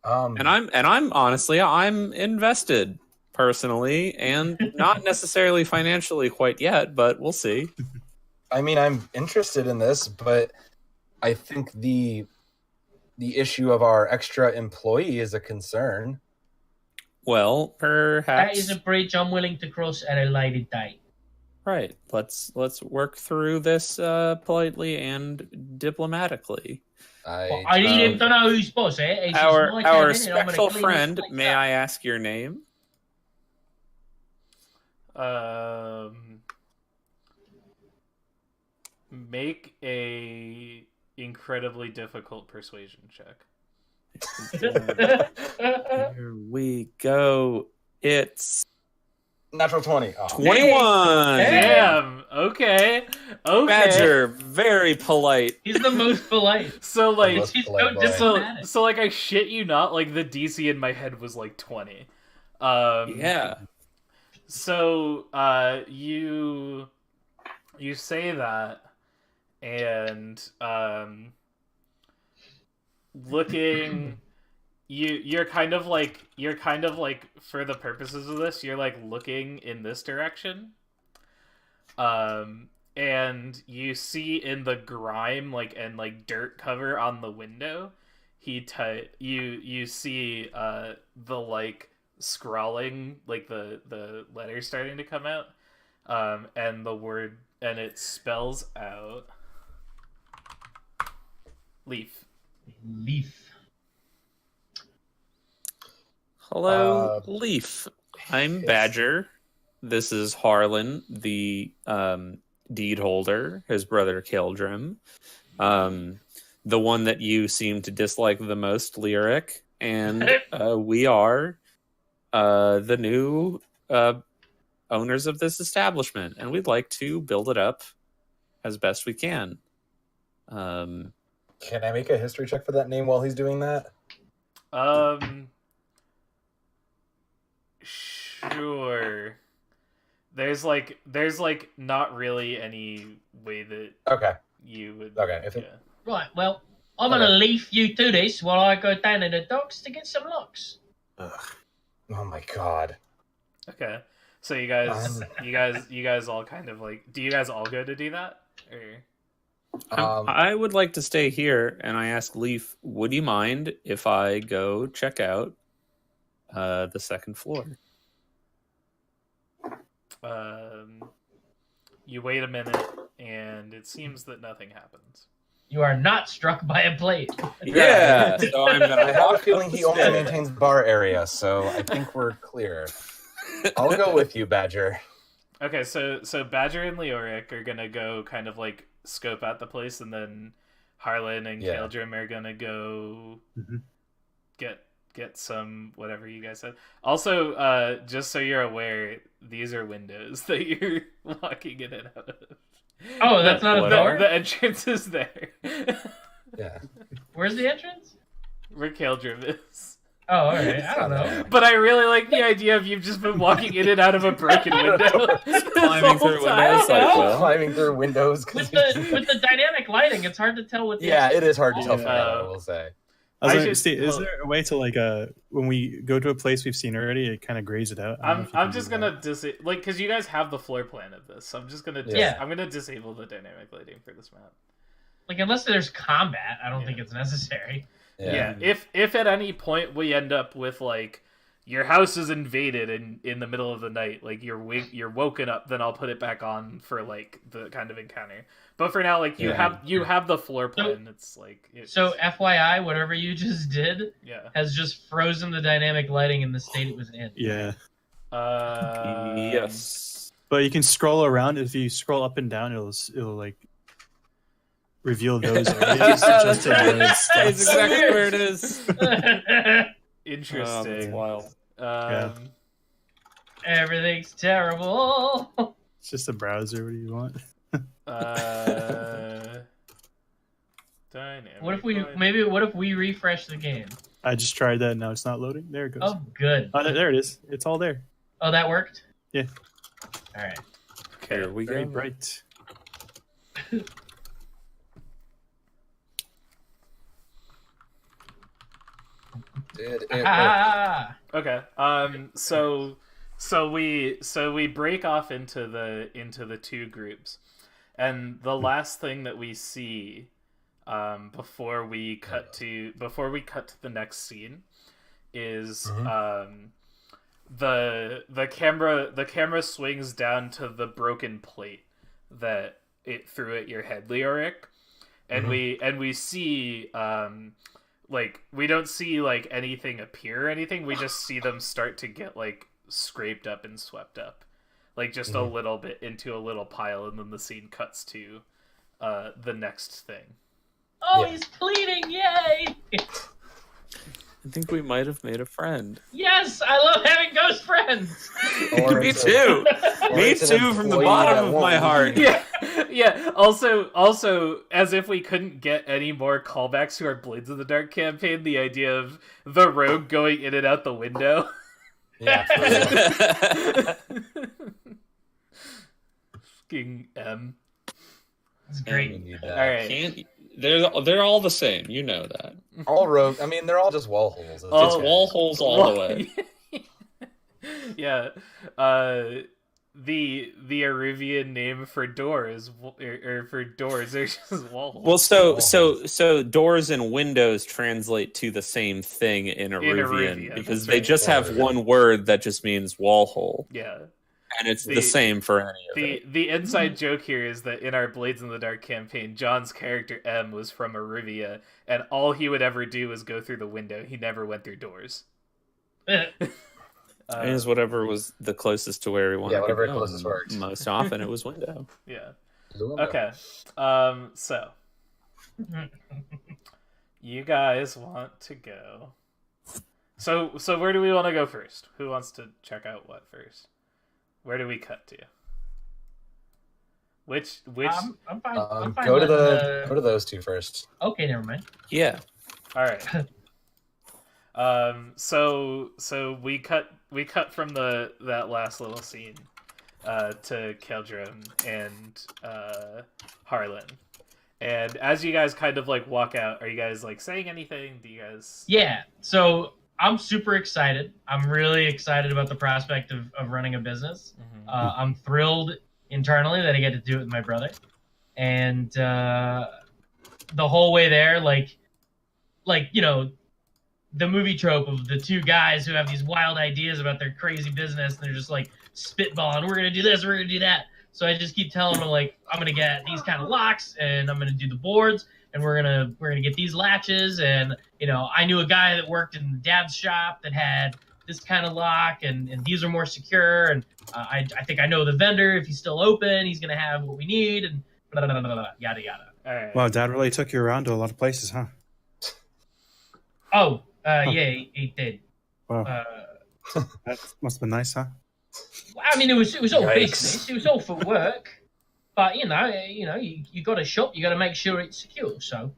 And I'm honestly, I'm invested personally, and not necessarily financially quite yet, but we'll see. I mean, I'm interested in this, but I think the issue of our extra employee is a concern. Well, perhaps That is a bridge I'm willing to cross at a later date. right. Let's work through this politely and diplomatically. I need him to know who's boss. Our respectful friend, may I ask your name? Make a incredibly difficult persuasion check. Here we go. It's Natural 20. Oh. 21. Damn. Okay. Badger, very polite. He's the most polite. So like, Most He's polite so boy. diplomatic. so like, I shit you not. Like the DC in my head was like 20. Yeah. So you say that, and looking, you're kind of like for the purposes of this, you're like looking in this direction, and you see in the grime and dirt cover on the window, you see the scrawling, like the letters starting to come out, and it spells out leaf. Leaf. Hello, Leaf. I'm Badger. This is Harlan, the deed holder, his brother Kildrim. The one that you seem to dislike the most, Lyric. And we are the new owners of this establishment, and we'd like to build it up as best we can. Can I make a history check for that name while he's doing that? Sure. There's not really any way that you would. Okay. Right, well, I'm gonna leave you to this while I go down to the docks to get some locks. Ugh. Oh my god. Okay. So you guys all kind of like. Do you guys all go to do that? Or... I would like to stay here, and I ask Leaf, would you mind if I go check out the second floor? You wait a minute, and it seems that nothing happens. You are not struck by a plate. Yeah. So I'm gonna. I have a feeling he only maintains bar area, so I think we're clear. I'll go with you, Badger. Okay, so Badger and Leoric are gonna go kind of like scope out the place, and then Harlan and Kaldrim are gonna go get some whatever you guys said. Also, just so you're aware, these are windows that you're walking in and out of. Oh, that's not a door? The entrance is there. Yeah. Where's the entrance? Where Kaldrim is. Oh, alright. I don't know. But I really like the idea of you've just been walking in and out of a broken window. Climbing through windows climbing through windows. With the dynamic lighting, it's hard to tell what the it is hard to tell from that, I will say. Is there a way to when we go to a place we've seen already, it kind of grays it out? I'm just gonna because you guys have the floor plan of this, so I'm just gonna I'm gonna disable the dynamic lighting for this map. Like unless there's combat, I don't think it's necessary. Yeah. If at any point we end up with like your house is invaded in the middle of the night, like you're woken up, then I'll put it back on for like the kind of encounter. But for now, like you have the floor plan. So FYI, whatever you just did has just frozen the dynamic lighting in the state it was in. Yeah. Yes. But you can scroll around. If you scroll up and down, it'll like reveal those areas. That's exactly where it is. Interesting. That's wild. Everything's terrible. It's just a browser. What do you want? Dynamic. What if we refresh the game? I just tried that. Now it's not loading. There it goes. Oh, good. Oh, there it is. It's all there. Oh, that worked. Yeah. All right. Okay, here we Very go. bright. Did it work? Okay. So we break off into the two groups, and the last thing that we see before we cut to the next scene is the camera swings down to the broken plate that it threw at your head, Leoric, and we see like we don't see like anything appear or anything. We just see them start to get like scraped up and swept up, like just a little bit into a little pile, and then the scene cuts to the next thing. Oh, he's pleading! Yay! I think we might have made a friend. Yes, I love having ghost friends. Me too. Me too, from the bottom of my heart. Yeah. Also, as if we couldn't get any more callbacks to our Blades of the Dark campaign, the idea of the rogue going in and out the window. Yeah. Fucking M. That's great. All right. They're all the same. You know that. All rogue. I mean, they're all just wall holes. It's wall holes all the way. Yeah. the Aruvian name for doors or for doors are just wall holes. Well, so doors and windows translate to the same thing in Aruvian because they just have one word that just means wall hole. Yeah. And it's the same for any of it. The inside joke here is that in our Blades in the Dark campaign, John's character M was from Aruvia, and all he would ever do was go through the window. He never went through doors. It was whatever was the closest to where he wanted to go. Yeah, whatever closest worked. Most often it was window. Yeah. Okay. So you guys want to go. So where do we want to go first? Who wants to check out what first? Where do we cut to? Which? I'm fine. I'm fine go to with, go to those two first. Okay, never mind. Yeah. All right. So we cut from that last little scene to Keldrum and Harlan. And as you guys kind of like walk out, are you guys like saying anything? Do you guys? Yeah. So I'm super excited. I'm really excited about the prospect of running a business. Mm-hmm. I'm thrilled internally that I get to do it with my brother. And the whole way there, like you know, the movie trope of the two guys who have these wild ideas about their crazy business, and they're just like spitballing, we're gonna do this, we're gonna do that. So I just keep telling them, like, I'm gonna get these kind of locks, and I'm gonna do the boards, and we're gonna get these latches, and you know, I knew a guy that worked in Dad's shop that had this kind of lock, and these are more secure, and I think I know the vendor. If he's still open, he's gonna have what we need, and blah, blah, blah, blah, yada yada. All right. Wow, Dad really took you around to a lot of places, huh? Oh, yeah, he did. Wow, that must have been nice, huh? I mean, it was all Yikes. business. It was all for work. But you got a shop. You got to make sure it's secure. So,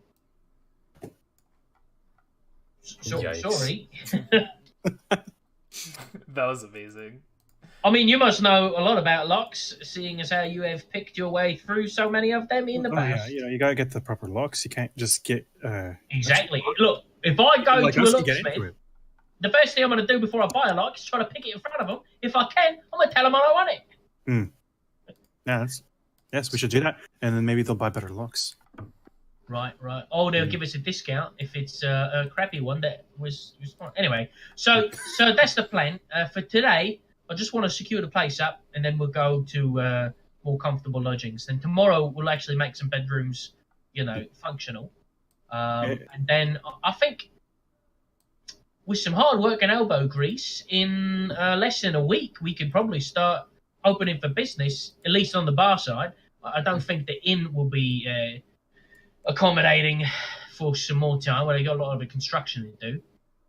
Yikes. sorry. That was amazing. I mean, you must know a lot about locks, seeing as how you have picked your way through so many of them in the past. Yeah, you gotta get the proper locks. You can't just get Exactly. Look, if I go like to a us to get into locksmith, it. the first thing I'm going to do before I buy a lock is try to pick it in front of them. If I can, I'm going to tell them I want it. Yeah, yes, we should do that, and then maybe they'll buy better locks. Right. Oh, they'll give us a discount if it's a crappy one that was fine. Anyway, so that's the plan for today. I just want to secure the place up, and then we'll go to more comfortable lodgings. Then tomorrow we'll actually make some bedrooms, functional. And then I think with some hard work and elbow grease, in less than a week, we could probably start opening for business, at least on the bar side. I don't think the inn will be accommodating for some more time, where they got a lot of the construction to do.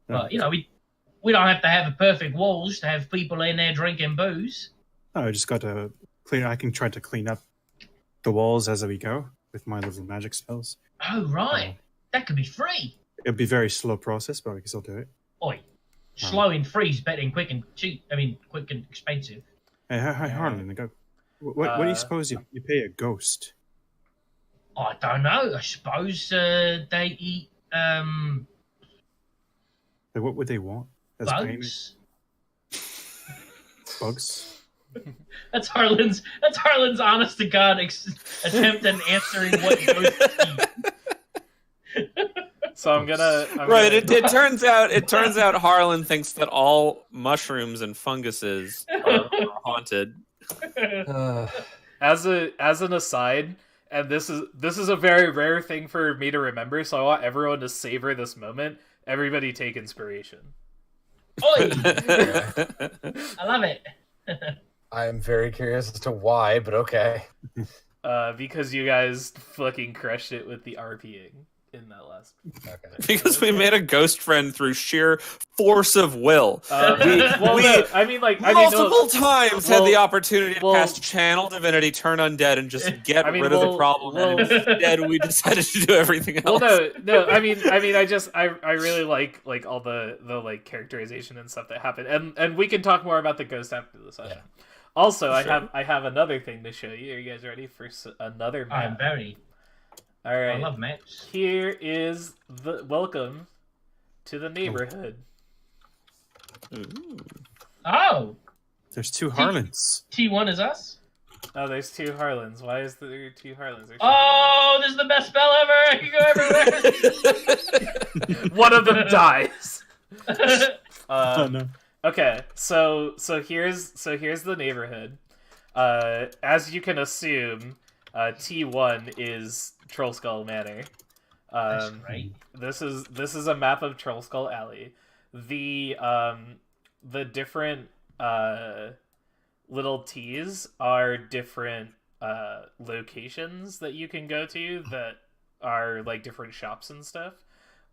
But, we don't have to have a perfect walls to have people in there drinking booze. No, I just got to clean. I can try to clean up the walls as we go with my little magic spells. Oh, right. That could be free. It'll be a very slow process, but I can still do it. Oi. Slow and free is better than quick and cheap. I mean, quick and expensive. Hey, Harlan, go. What do you suppose you pay a ghost? I don't know. I suppose they eat Like, what would they want? As payment? bugs. Bugs? That's Harlan's honest to God attempt at answering what ghosts eat. So I'm gonna It turns out Harlan thinks that all mushrooms and funguses are haunted. As an aside, and this is a very rare thing for me to remember, so I want everyone to savor this moment. Everybody take inspiration. Oi! I love it. I'm very curious as to why, but okay. Because you guys fucking crushed it with the RPing in that last. Okay. Because we made a ghost friend through sheer force of will. Multiple times had the opportunity to cast Channel Divinity, turn undead, and just get rid of the problem. And instead, we decided to do everything else. Well, no. I really like all the like characterization and stuff that happened, and we can talk more about the ghost after the session. Yeah. Also, Sure. I have another thing to show you. Are you guys ready for another map? I'm very. All right. I love maps. Here is the welcome to the neighborhood. Ooh. Oh, There's two Harlans. T1 is us. Oh, there's two Harlans. Why is there two Harlans? Oh, this is the best spell ever! I can go everywhere. One of them dies. Oh no. Okay, so here's the neighborhood. As you can assume, T1 is Trollskull Manor. That's right. This is a map of Trollskull Alley. The different little T's are different locations that you can go to that are like different shops and stuff.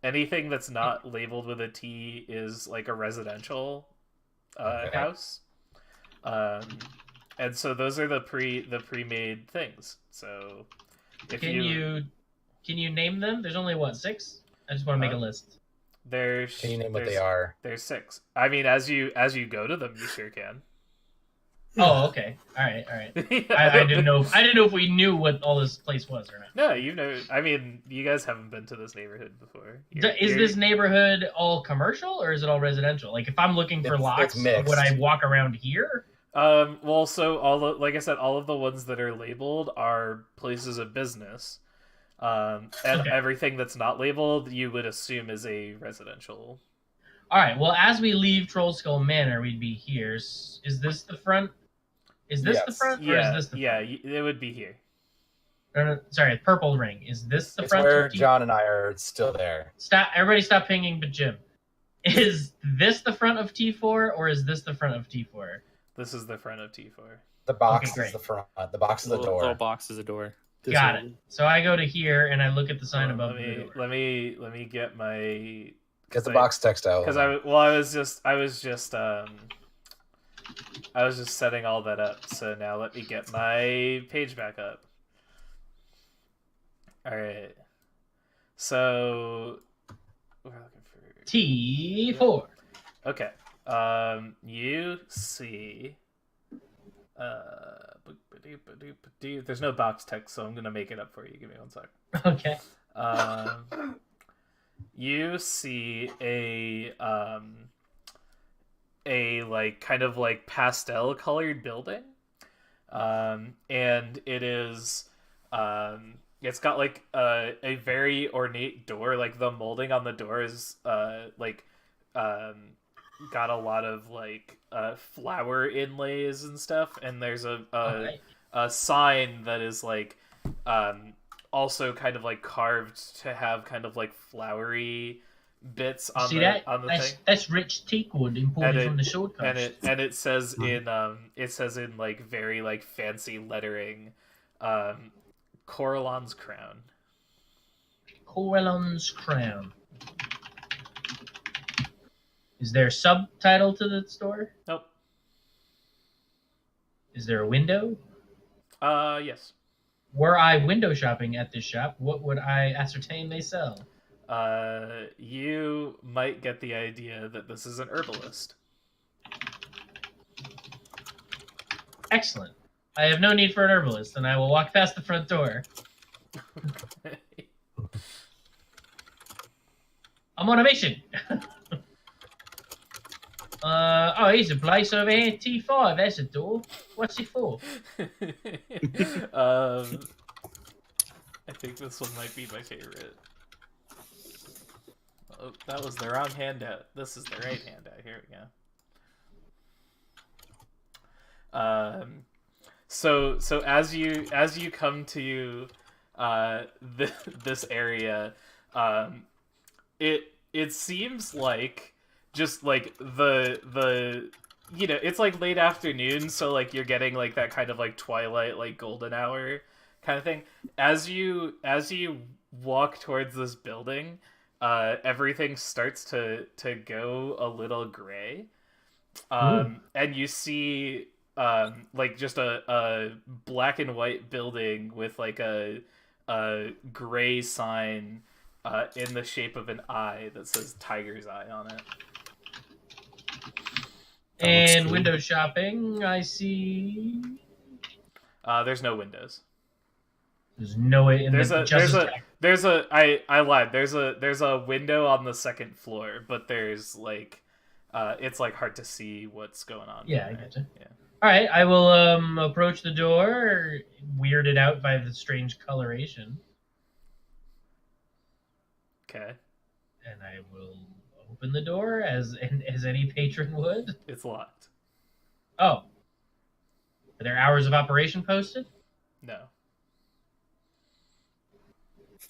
Anything that's not labeled with a T is like a residential house. And so those are the pre-made things. So Can you name them? There's only what, 6? I just want to make a list. Can you name what they are? There's 6. I mean, as you go to them, you sure can. Oh, okay. All right. I didn't know if we knew what all this place was or not. No, I mean, you guys haven't been to this neighborhood before. Is this neighborhood all commercial or is it all residential? Like, if I'm looking for locks, mixed. would I walk around here? Well, so like I said, all of the ones that are labeled are places of business. And everything that's not labeled, you would assume is a residential. All right. Well, as we leave Trollskull Manor, we'd be here. Is this the front? Is this the front? Or is this the front? It would be here. No, sorry, purple ring. Is this the It's front? where John and I are still there. Stop! Everybody, stop pinging. But Jim, is this the front of T4 or is this the front of T4? This is the front of T4. The box Okay, is the front. The box is the door. Little box is a door. Got it. So I go to here and I look at the sign above the door. Let me get my. Get the box text out. Because I was just setting all that up. So now let me get my page back up. All right. So we're looking for T4. Okay. You see. There's no box text, so I'm gonna make it up for you. Give me 1 sec. Okay. You see a like kind of like pastel colored building, and it is it's got like a very ornate door. Like the molding on the door is got a lot of like flower inlays and stuff, and there's a sign that is like also kind of like carved to have kind of like flowery bits on the thing. That's rich teak wood imported from the Sword Coast. And it says in like very like fancy lettering, Coralon's Crown. Coralon's Crown. Is there a subtitle to the store? Nope. Is there a window? Yes. Were I window shopping at this shop, what would I ascertain they sell? You might get the idea that this is an herbalist. Excellent. I have no need for an herbalist, and I will walk past the front door. I'm on a mission. Here's a place over here. T5. There's a door. What's it for? I think this one might be my favorite. Oh, that was the wrong handout. This is the right handout. Here we go. So as you come to this area, it seems like just like the it's like late afternoon, so like you're getting like that kind of like twilight, like golden hour kind of thing. As you walk towards this building, everything starts to go a little gray, and you see like just a black and white building with like a gray sign in the shape of an eye that says Tiger's Eye on it. And window shopping, I see. There's no windows. There's no way. I lied. There's a window on the second floor, but there's like it's like hard to see what's going on. Yeah, I there. get you. Yeah. All right, I will approach the door, weirded out by the strange coloration, Okay. and I will open the door as any patron would. It's locked. Oh, are there hours of operation posted? No.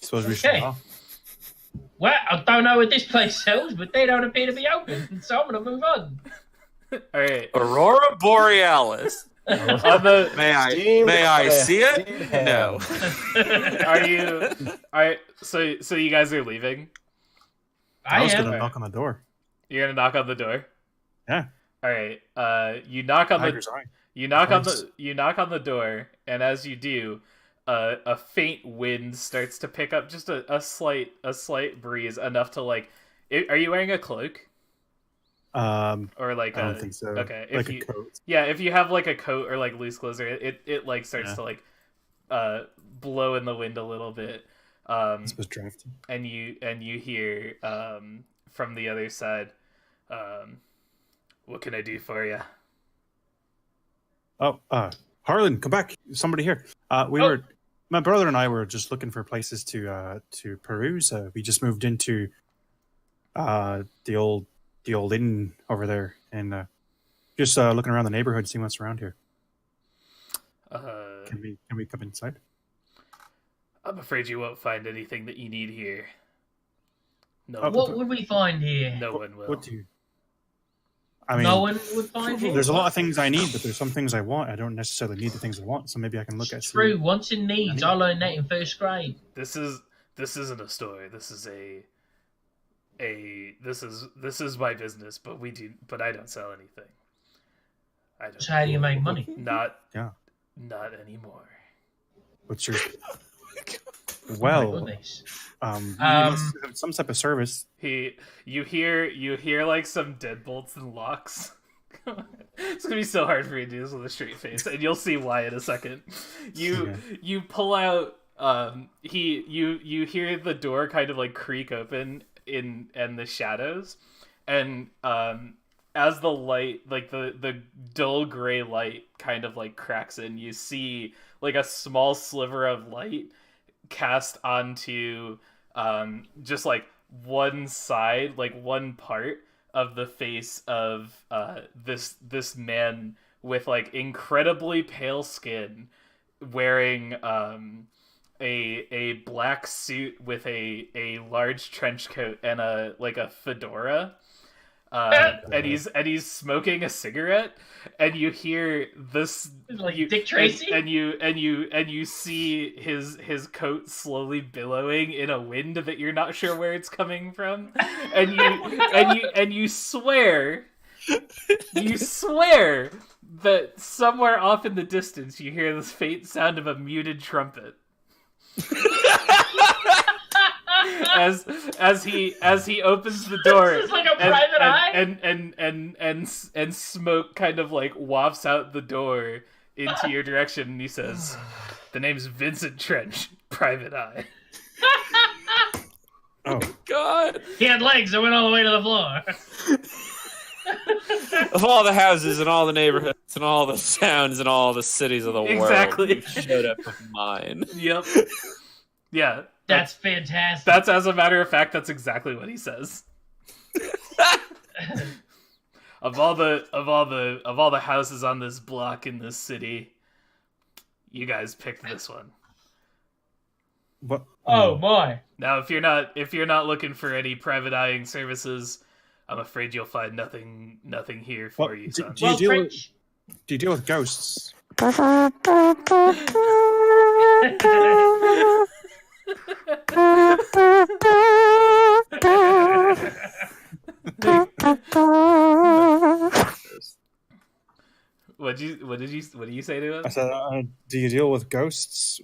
Suppose we should Okay. off. Well, I don't know what this place sells, but they don't appear to be open, so I'm gonna move on. All right. Aurora Borealis. On the May I see it? No. So you guys are leaving? I was am. gonna knock on the door. You're gonna knock on the door? Yeah. All right. You knock on Tiger's the eye. you knock on Nice. the you knock on the door, and as you do, a faint wind starts to pick up, just a slight breeze, enough to like. Are you wearing a cloak or like I don't think so. Okay, if Like you a coat. yeah, if you have like a coat or like loose clothes, it like starts Yeah. to like blow in the wind a little bit. This was drafty. And you hear from the other side, what can I do for you? Oh, Harlan, come back! Somebody here. My brother and I were just looking for places to peruse. We just moved into the old inn over there, and just looking around the neighborhood, seeing what's around here. Can we come inside? I'm afraid you won't find anything that you need here. No, Oh, What would we find here? no one will. What do you? I mean, No one would find here. there's a lot of things I need, but there's some things I want. I don't necessarily need the things I want, so maybe I can look at. True. Wants and needs. I learned that in first grade. This isn't a store. This is this is my business, but I don't sell anything. I don't. So how do you make money? Not Yeah. Not anymore. What's your? Oh my Well, goodness. you must have some type of service. You hear like some deadbolts and locks. It's gonna be so hard for you to do this with a straight face, and you'll see why in a second. You pull out. You hear the door kind of like creak open in the shadows, and as the light, like the dull gray light, kind of like cracks in, you see like a small sliver of light cast onto just like one side, like one part of the face of this man with like incredibly pale skin, wearing a black suit with a large trench coat and a fedora. And he's smoking a cigarette, and you hear this Like Dick Tracy? and you see his coat slowly billowing in a wind that you're not sure where it's coming from, and you swear that somewhere off in the distance you hear this faint sound of a muted trumpet. As he opens the door, This is like a private eye? and smoke kind of like wafts out the door into your direction, and he says, "The name's Vincent Trench, Private Eye." Oh, God. He had legs that went all the way to the floor. Of all the houses and all the neighborhoods and all the sounds and all the cities of the Exactly. world, you showed up with mine. Yep. Yeah. That's fantastic. That's as a matter of fact, that's exactly what he says. Of all the houses on this block in this city, you guys picked this one. what? Oh my. Now, if you're not looking for any private eyeing services, I'm afraid you'll find nothing here for What? you, Do- son. do you Well, deal with- French. Do you deal with ghosts? What did you say to him? I said, do you deal with ghosts?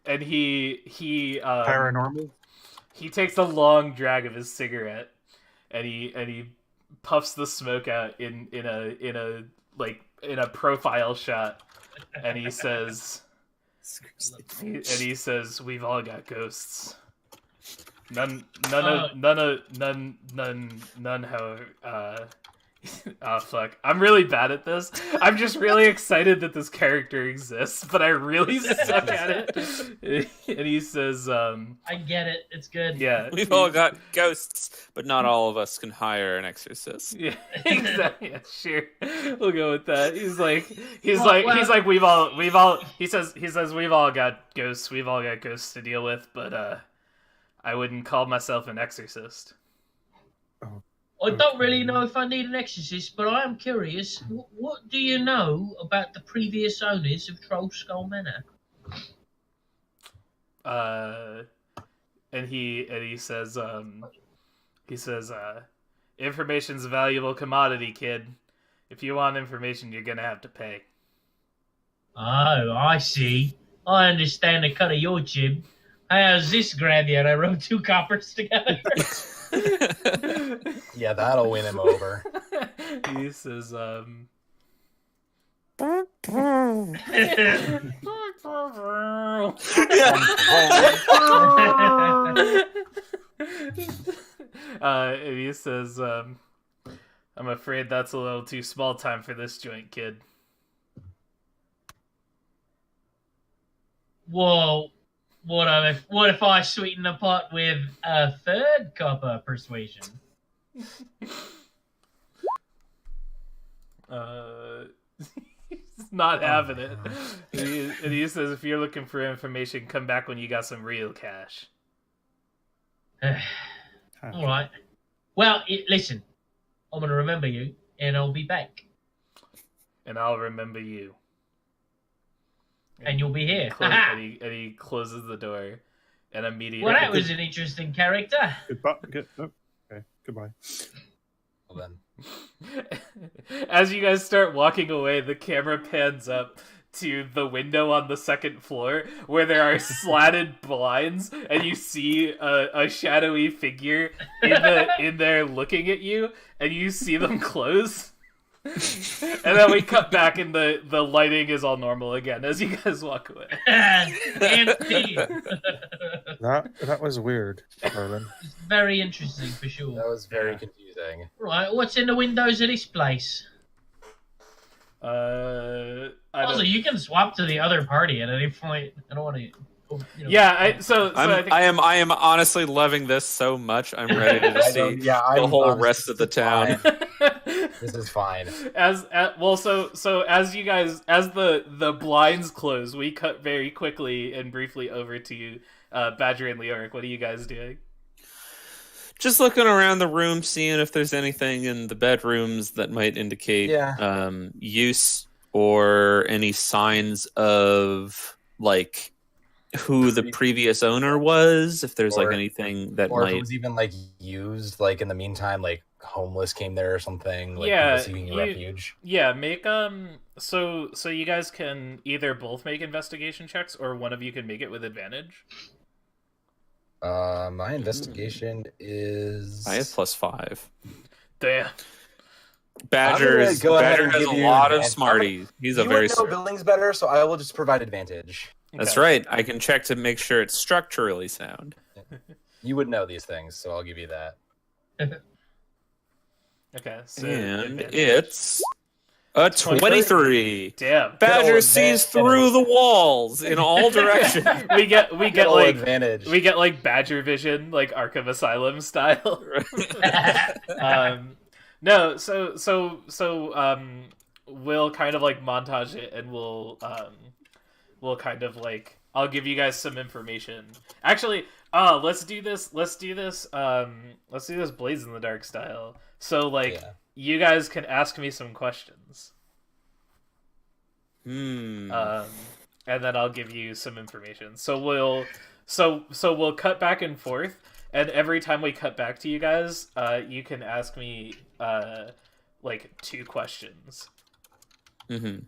And he Paranormal? he takes a long drag of his cigarette, and he puffs the smoke out in a profile shot, and he says, "We've all got ghosts. None. However, oh fuck! I'm really bad at this. I'm just really excited that this character exists, but I really suck at it. And he says, I get it. It's good. Yeah, We've all got ghosts, but not all of us can hire an exorcist. Yeah, exactly. Yeah, sure. We'll go with that. He's like, he says we've all got ghosts. We've all got ghosts to deal with, but I wouldn't call myself an exorcist. I don't really know if I need an exorcist, but I am curious. What do you know about the previous owners of Troll Skull Manor? And he says, information's a valuable commodity, kid. If you want information, you're gonna have to pay. Oh, I see. I understand the cut of your jib. How's this grab you? And I wrote 2 coppers together. Yeah, that'll win him over. He says, and he says, I'm afraid that's a little too small time for this joint, kid. Whoa. What if I sweeten the pot with a 3rd copper persuasion? He's not having it. And he says, if you're looking for information, come back when you got some real cash. All right. Well, listen. I'm going to remember you, and I'll be back. And I'll remember you. And you'll be here. And he closes the door. And immediately... Well, that was an interesting character. Goodbye. Well, then. As you guys start walking away, the camera pans up to the window on the 2nd floor where there are slatted blinds, and you see a shadowy figure in there looking at you, and you see them close. And then we cut back, and the lighting is all normal again as you guys walk away. That was weird, Merlin. It's very interesting for sure. That was very confusing. Right, what's in the windows of this place? Also, you can swap to the other party at any point. I don't want to. Yeah, I think... I am honestly loving this so much. I'm ready to just see the whole rest of the town. This is fine. As the blinds close, we cut very quickly and briefly over to Badger and Leoric. What are you guys doing? Just looking around the room, seeing if there's anything in the bedrooms that might indicate use or any signs of like who the previous owner was. If there's like anything that if it was even like used, like in the meantime, like homeless came there or something. Like people seeking refuge. Yeah, make So you guys can either both make investigation checks, or one of you can make it with advantage. My investigation is... I have +5. Damn. Badger has a lot of smarties. He's a very... You would know buildings better, so I will just provide advantage. That's right. I can check to make sure it's structurally sound. You would know these things, so I'll give you that. Okay, so... And it's... a 23. Damn. Badger sees through the walls in all directions. we get like advantage. We get like Badger vision, like Arkham Asylum style. No, so we'll kind of like montage it, and we'll kind of like, I'll give you guys some information. Actually, let's do this Blades in the Dark style. So like you guys can ask me some questions. And then I'll give you some information. So we'll cut back and forth, and every time we cut back to you guys, you can ask me like 2 questions. Mm-hmm.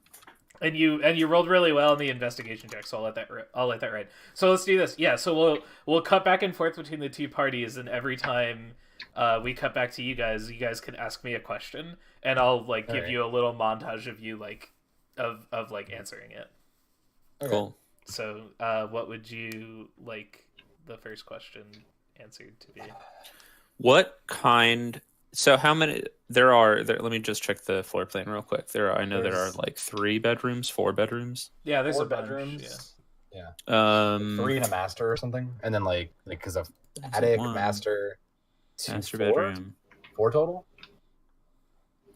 And you rolled really well in the investigation check, so I'll let that ride. So let's do this. Yeah, so we'll cut back and forth between the 2 parties, and every time we cut back to you guys can ask me a question, and I'll like give you a little montage of you like of like answering it. Okay. Cool. So what would you like the first question answered to be. What kind? So how many? Let me just check the floor plan real quick. I know there are like 3 bedrooms, 4 bedrooms. Yeah, there's 4 a bunch, bedrooms. Yeah. 3 Um, and a master or something, and then like because of That's attic, one. master, 2, master 4? bedroom. 4 total.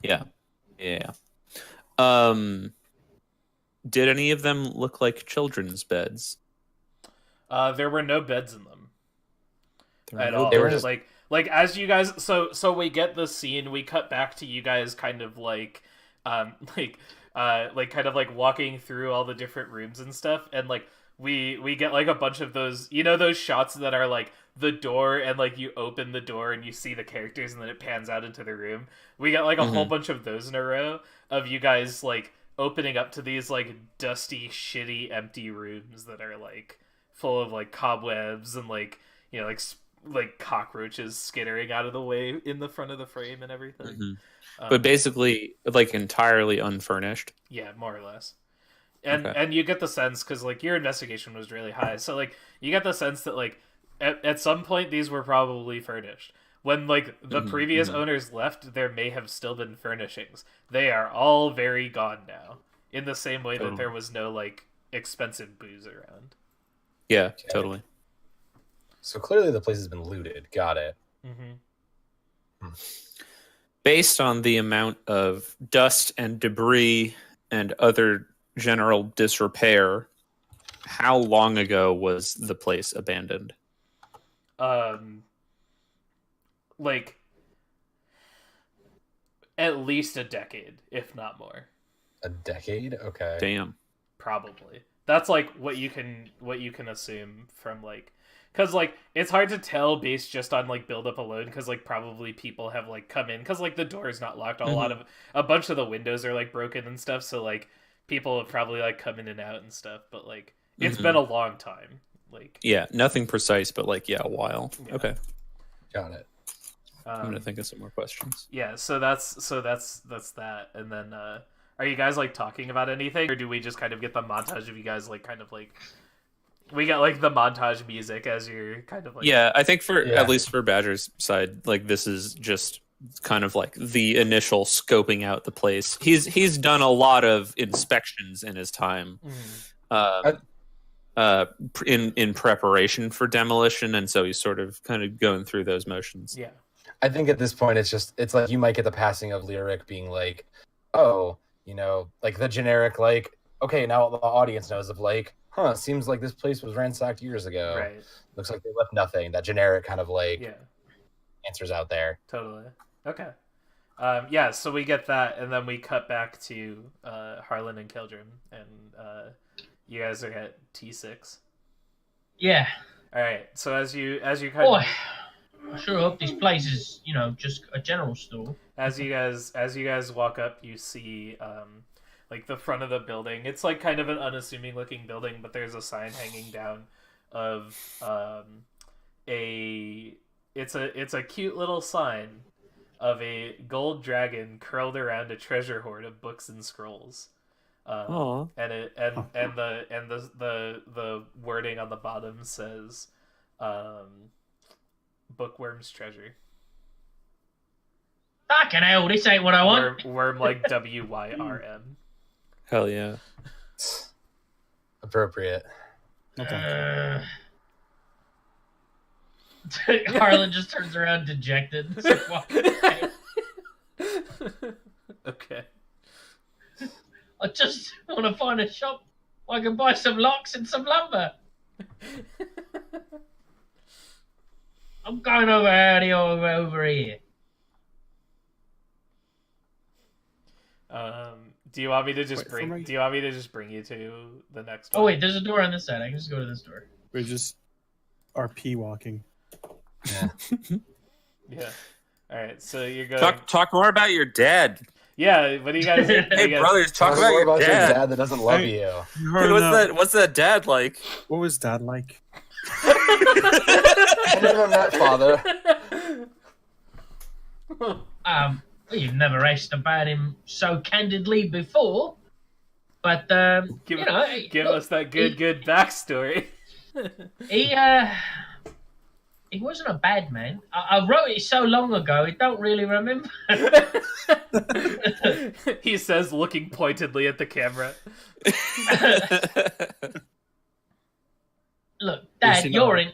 Yeah. Did any of them look like children's beds? There were no beds in them There were at no all. They were beds. just- Like as you guys, so we get the scene. We cut back to you guys, kind of like, like kind of like walking through all the different rooms and stuff, and like we get like a bunch of those, those shots that are like the door, and like you open the door and you see the characters, and then it pans out into the room. We got like a whole bunch of those in a row of you guys like opening up to these like dusty, shitty, empty rooms that are like full of like cobwebs and like like cockroaches skittering out of the way in the front of the frame and everything. But basically, like entirely unfurnished. Yeah, more or less. And Okay. and you get the sense, because like your investigation was really high, so like you get the sense that like at some point these were probably furnished. When like the previous owners left, there may have still been furnishings. They are all very gone now. In the same way that there was no like expensive booze around. Yeah, totally. So clearly the place has been looted. Got it. Based on the amount of dust and debris and other general disrepair, how long ago was the place abandoned? Like at least a decade, if not more. A decade? Okay. Damn. Probably. That's like what you can assume from like, because like it's hard to tell based just on like build up alone, because like probably people have like come in, because like the door is not locked. A bunch of the windows are like broken and stuff, so like people have probably like come in and out and stuff, but like it's been a long time. Like, yeah, nothing precise, but like a while. Yeah. Okay, Got it. I'm gonna think of some more questions. Yeah, so that's that, and then are you guys like talking about anything, or do we just kind of get the montage of you guys like kind of like, we get like the montage music as you're kind of like, Yeah, I think at least for Badger's side, like this is just kind of like the initial scoping out the place. He's done a lot of inspections in his time, in preparation for demolition, and so he's sort of kind of going through those motions. yeah. I think at this point it's like you might get the passing of Lyric being like, oh, like the generic like, okay, now the audience knows of like, huh, seems like this place was ransacked years ago. Right. Looks like they left nothing. That generic kind of like Yeah. answers out there. Totally. Okay. Yeah, so we get that, and then we cut back to Harlan and Kildrim, and you guys are at T6. Yeah. All right. So as you kind Boy, of, I sure hope this place is, just a general store. as you guys walk up, you see like the front of the building. It's like kind of an unassuming looking building, but there's a sign hanging down of it's a cute little sign of a gold dragon curled around a treasure hoard of books and scrolls. Aw. And the wording on the bottom says Bookworm's treasure. Fucking hell, this ain't what I want. Worm like WYRM. Hell yeah. Appropriate. Harlan just turns around dejected. It's like, "What?" Okay. I just want to find a shop where I can buy some locks and some lumber. I'm going over here. Do you want me to just Wait, from do you want me to just bring you to the next one? Oh wait, there's a door on this side. I can just go to this door. We're just RP walking. Yeah. Yeah. All right. So you're going. Talk more about your dad. Yeah. What do you guys? Hey, brothers, talk about more your about dad. your dad that doesn't love Hey. you. What's that dad like? What was Dad like? I never met father. You've never asked about him so candidly before, but Give look, us that good backstory. he he wasn't a bad man. I wrote it so long ago, I don't really remember. He says, looking pointedly at the camera. Look, Dad, Yorin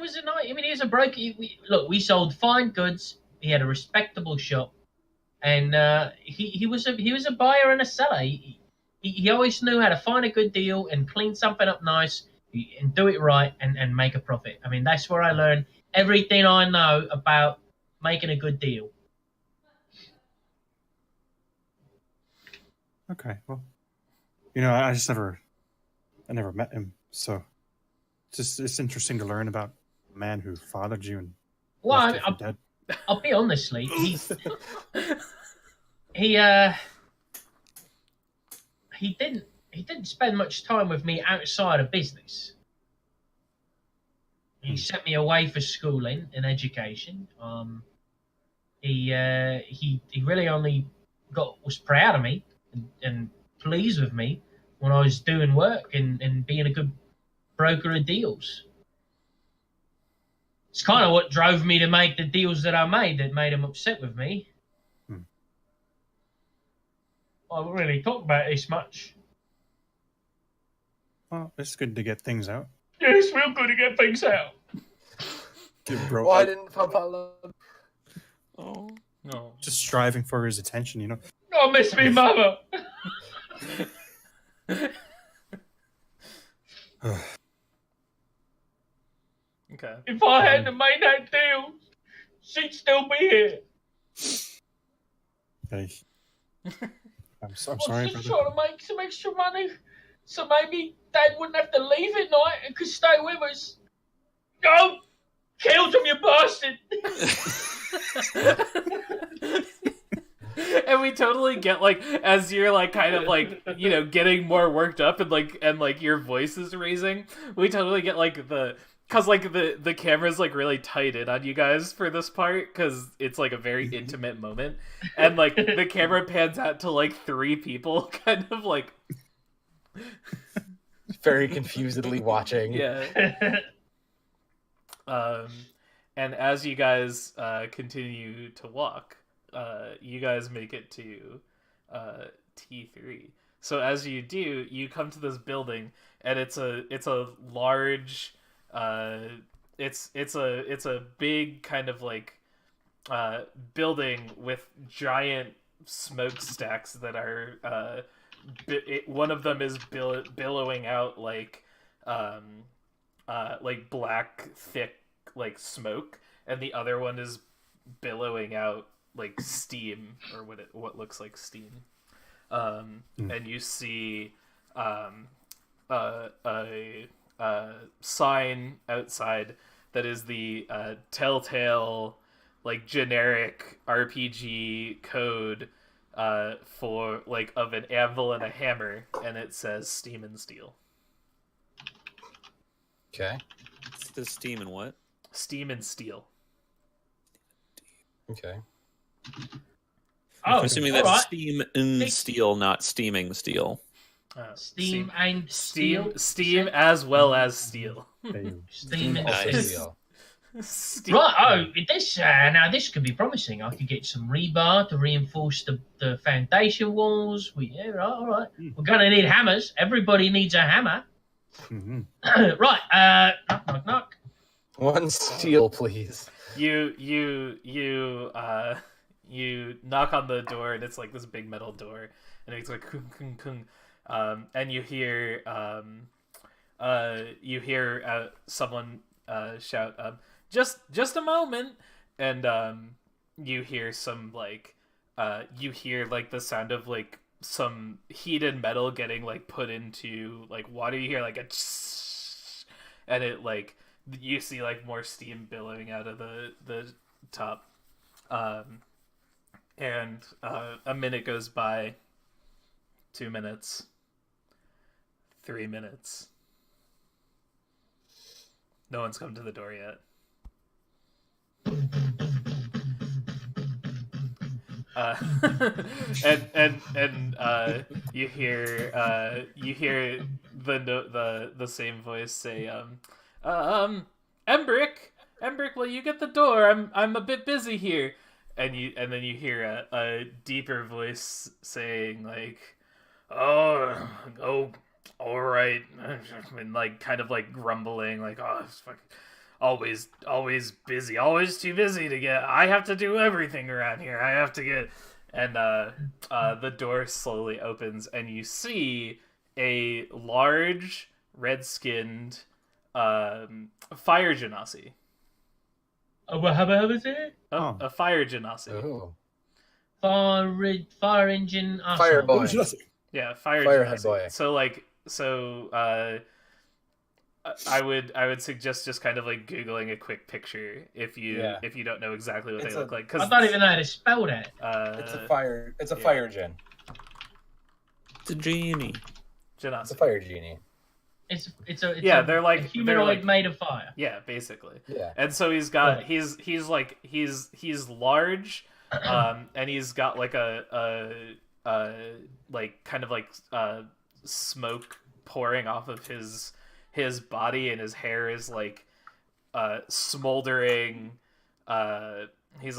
was a nice. I mean, he was a broker. Look, we sold fine goods. He had a respectable shop, and he was a buyer and a seller. He always knew how to find a good deal and clean something up nice and do it right and make a profit. I mean, that's where I learned everything I know about making a good deal. Okay, well, you know, I never met him, so it's interesting to learn about a man who fathered you and left you for dead. I'll be honestly, he didn't spend much time with me outside of business. He sent me away for schooling and education. He really only was proud of me and pleased with me when I was doing work and being a good broker of deals. It's kind of what drove me to make the deals that I made that made him upset with me. I don't really talk about this much. Well, it's good to get things out. Yeah, it's real good to get things out. Why didn't Papa love? Oh No. Just striving for his attention, you know. I miss me mother. Okay. If I hadn't made that deal, she'd still be here. Hey. I'm I sorry, was just brother. trying to make some extra money, so maybe Dad wouldn't have to leave at night and could stay with us. Go! Killed him, you bastard! And we totally get, like, as you're, like, kind of, like, you know, getting more worked up and your voice is raising, we totally get, like, because, like, the camera's, like, really tight in on you guys for this part, because it's, like, a very intimate moment. And, like, the camera pans out to, like, 3 people, kind of, like... Very confusedly watching. Yeah. And as you guys continue to walk, you guys make it to T3. So as you do, you come to this building, and it's a large, it's a big kind of like building with giant smokestacks that are one of them is billowing out like black thick like smoke, and the other one is billowing out like steam, or what looks like steam. And you see a sign outside that is the Telltale like generic RPG code for like of an anvil and a hammer, and it says Steam and Steel. Okay. It's the steam and what? Steam and Steel. Okay. Oh, I'm assuming all that's right. steam and steel, not steaming steel. Steam and steel. Steam as well as steel. Steam and Nice. steel. Steam. Right, now this could be promising. I could get some rebar to reinforce the foundation walls. All right. We're gonna need hammers. Everybody needs a hammer. Mm-hmm. Right, knock, knock. One steel, please. You knock on the door, and it's like this big metal door, and it's like kung kung kung, and you hear someone shout, just a moment, and you hear some like the sound of like some heated metal getting like put into like water. You hear like a and it like you see like more steam billowing out of the top, and a minute goes by, 2 minutes, 3 minutes. No one's come to the door yet. And you hear the same voice say, Embrick, Embrick, will you get the door? I'm a bit busy here. And then you hear a deeper voice saying like, oh, all right, and like kind of like grumbling, like, oh, it's fucking always busy, always too busy to get. I have to do everything around here. I have to get. And the door slowly opens, and you see a large, red-skinned fire genasi. How is it? Oh, a fire genasi. Oh. Fire engine. Fire boy. Yeah, fire Firehead genasi. boy. I would suggest just kind of like googling a quick picture if you don't know exactly what they look like. I don't even know how to spell that. It's a fire. It's a fire gen. It's a genie. Genasi. It's a fire genie. They're like a humanoid made of fire. Yeah, basically. Yeah. And so he's got he's large, and he's got like a like kind of like smoke pouring off of his body, and his hair is like smoldering. He's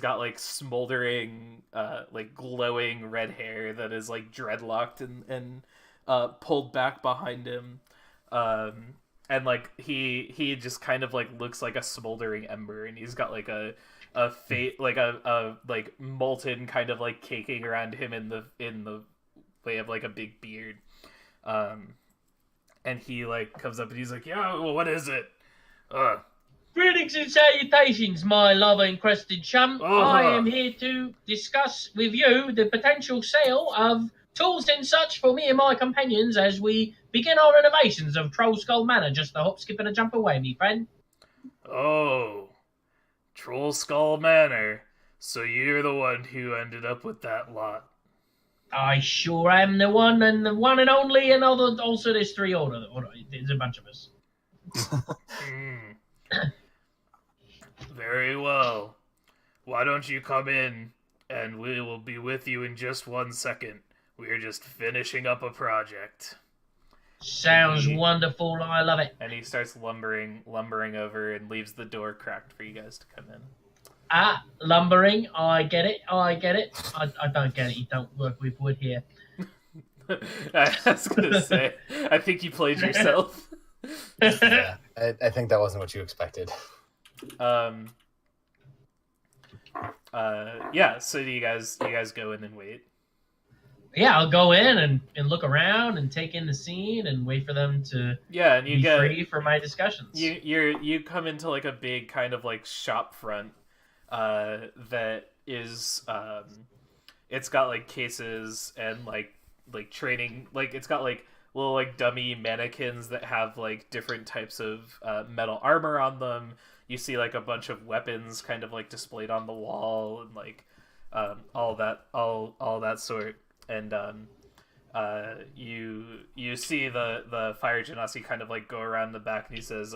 got like smoldering like glowing red hair that is like dreadlocked and pulled back behind him, and like he just kind of like looks like a smoldering ember, and he's got like a molten kind of like caking around him in the way of like a big beard, and he like comes up and he's like, yeah, well, what is it? Greetings and salutations, my lava-encrusted chum. I am here to discuss with you the potential sale of tools and such for me and my companions as we begin our renovations of Troll Skull Manor, just a hop, skip, and a jump away, me friend. Oh, Troll Skull Manor. So you're the one who ended up with that lot. I sure am the one and only, and also there's three older. There's a bunch of us. Very well. Why don't you come in, and we will be with you in just 1 second. We're just finishing up a project. Sounds wonderful. I love it. And he starts lumbering over and leaves the door cracked for you guys to come in. Lumbering. I get it. I don't get it. You don't work with wood here. I was gonna say, I think you played yourself. Yeah, I think that wasn't what you expected. So do you guys go in and wait? Yeah, I'll go in and look around and take in the scene and wait for them to and you be get free for my discussions. You come into like a big kind of like shop front that is it's got like cases and like training, like it's got like little like dummy mannequins that have like different types of metal armor on them. You see like a bunch of weapons kind of like displayed on the wall and like all that sort. And you see the fire genasi kind of like go around the back, and he says,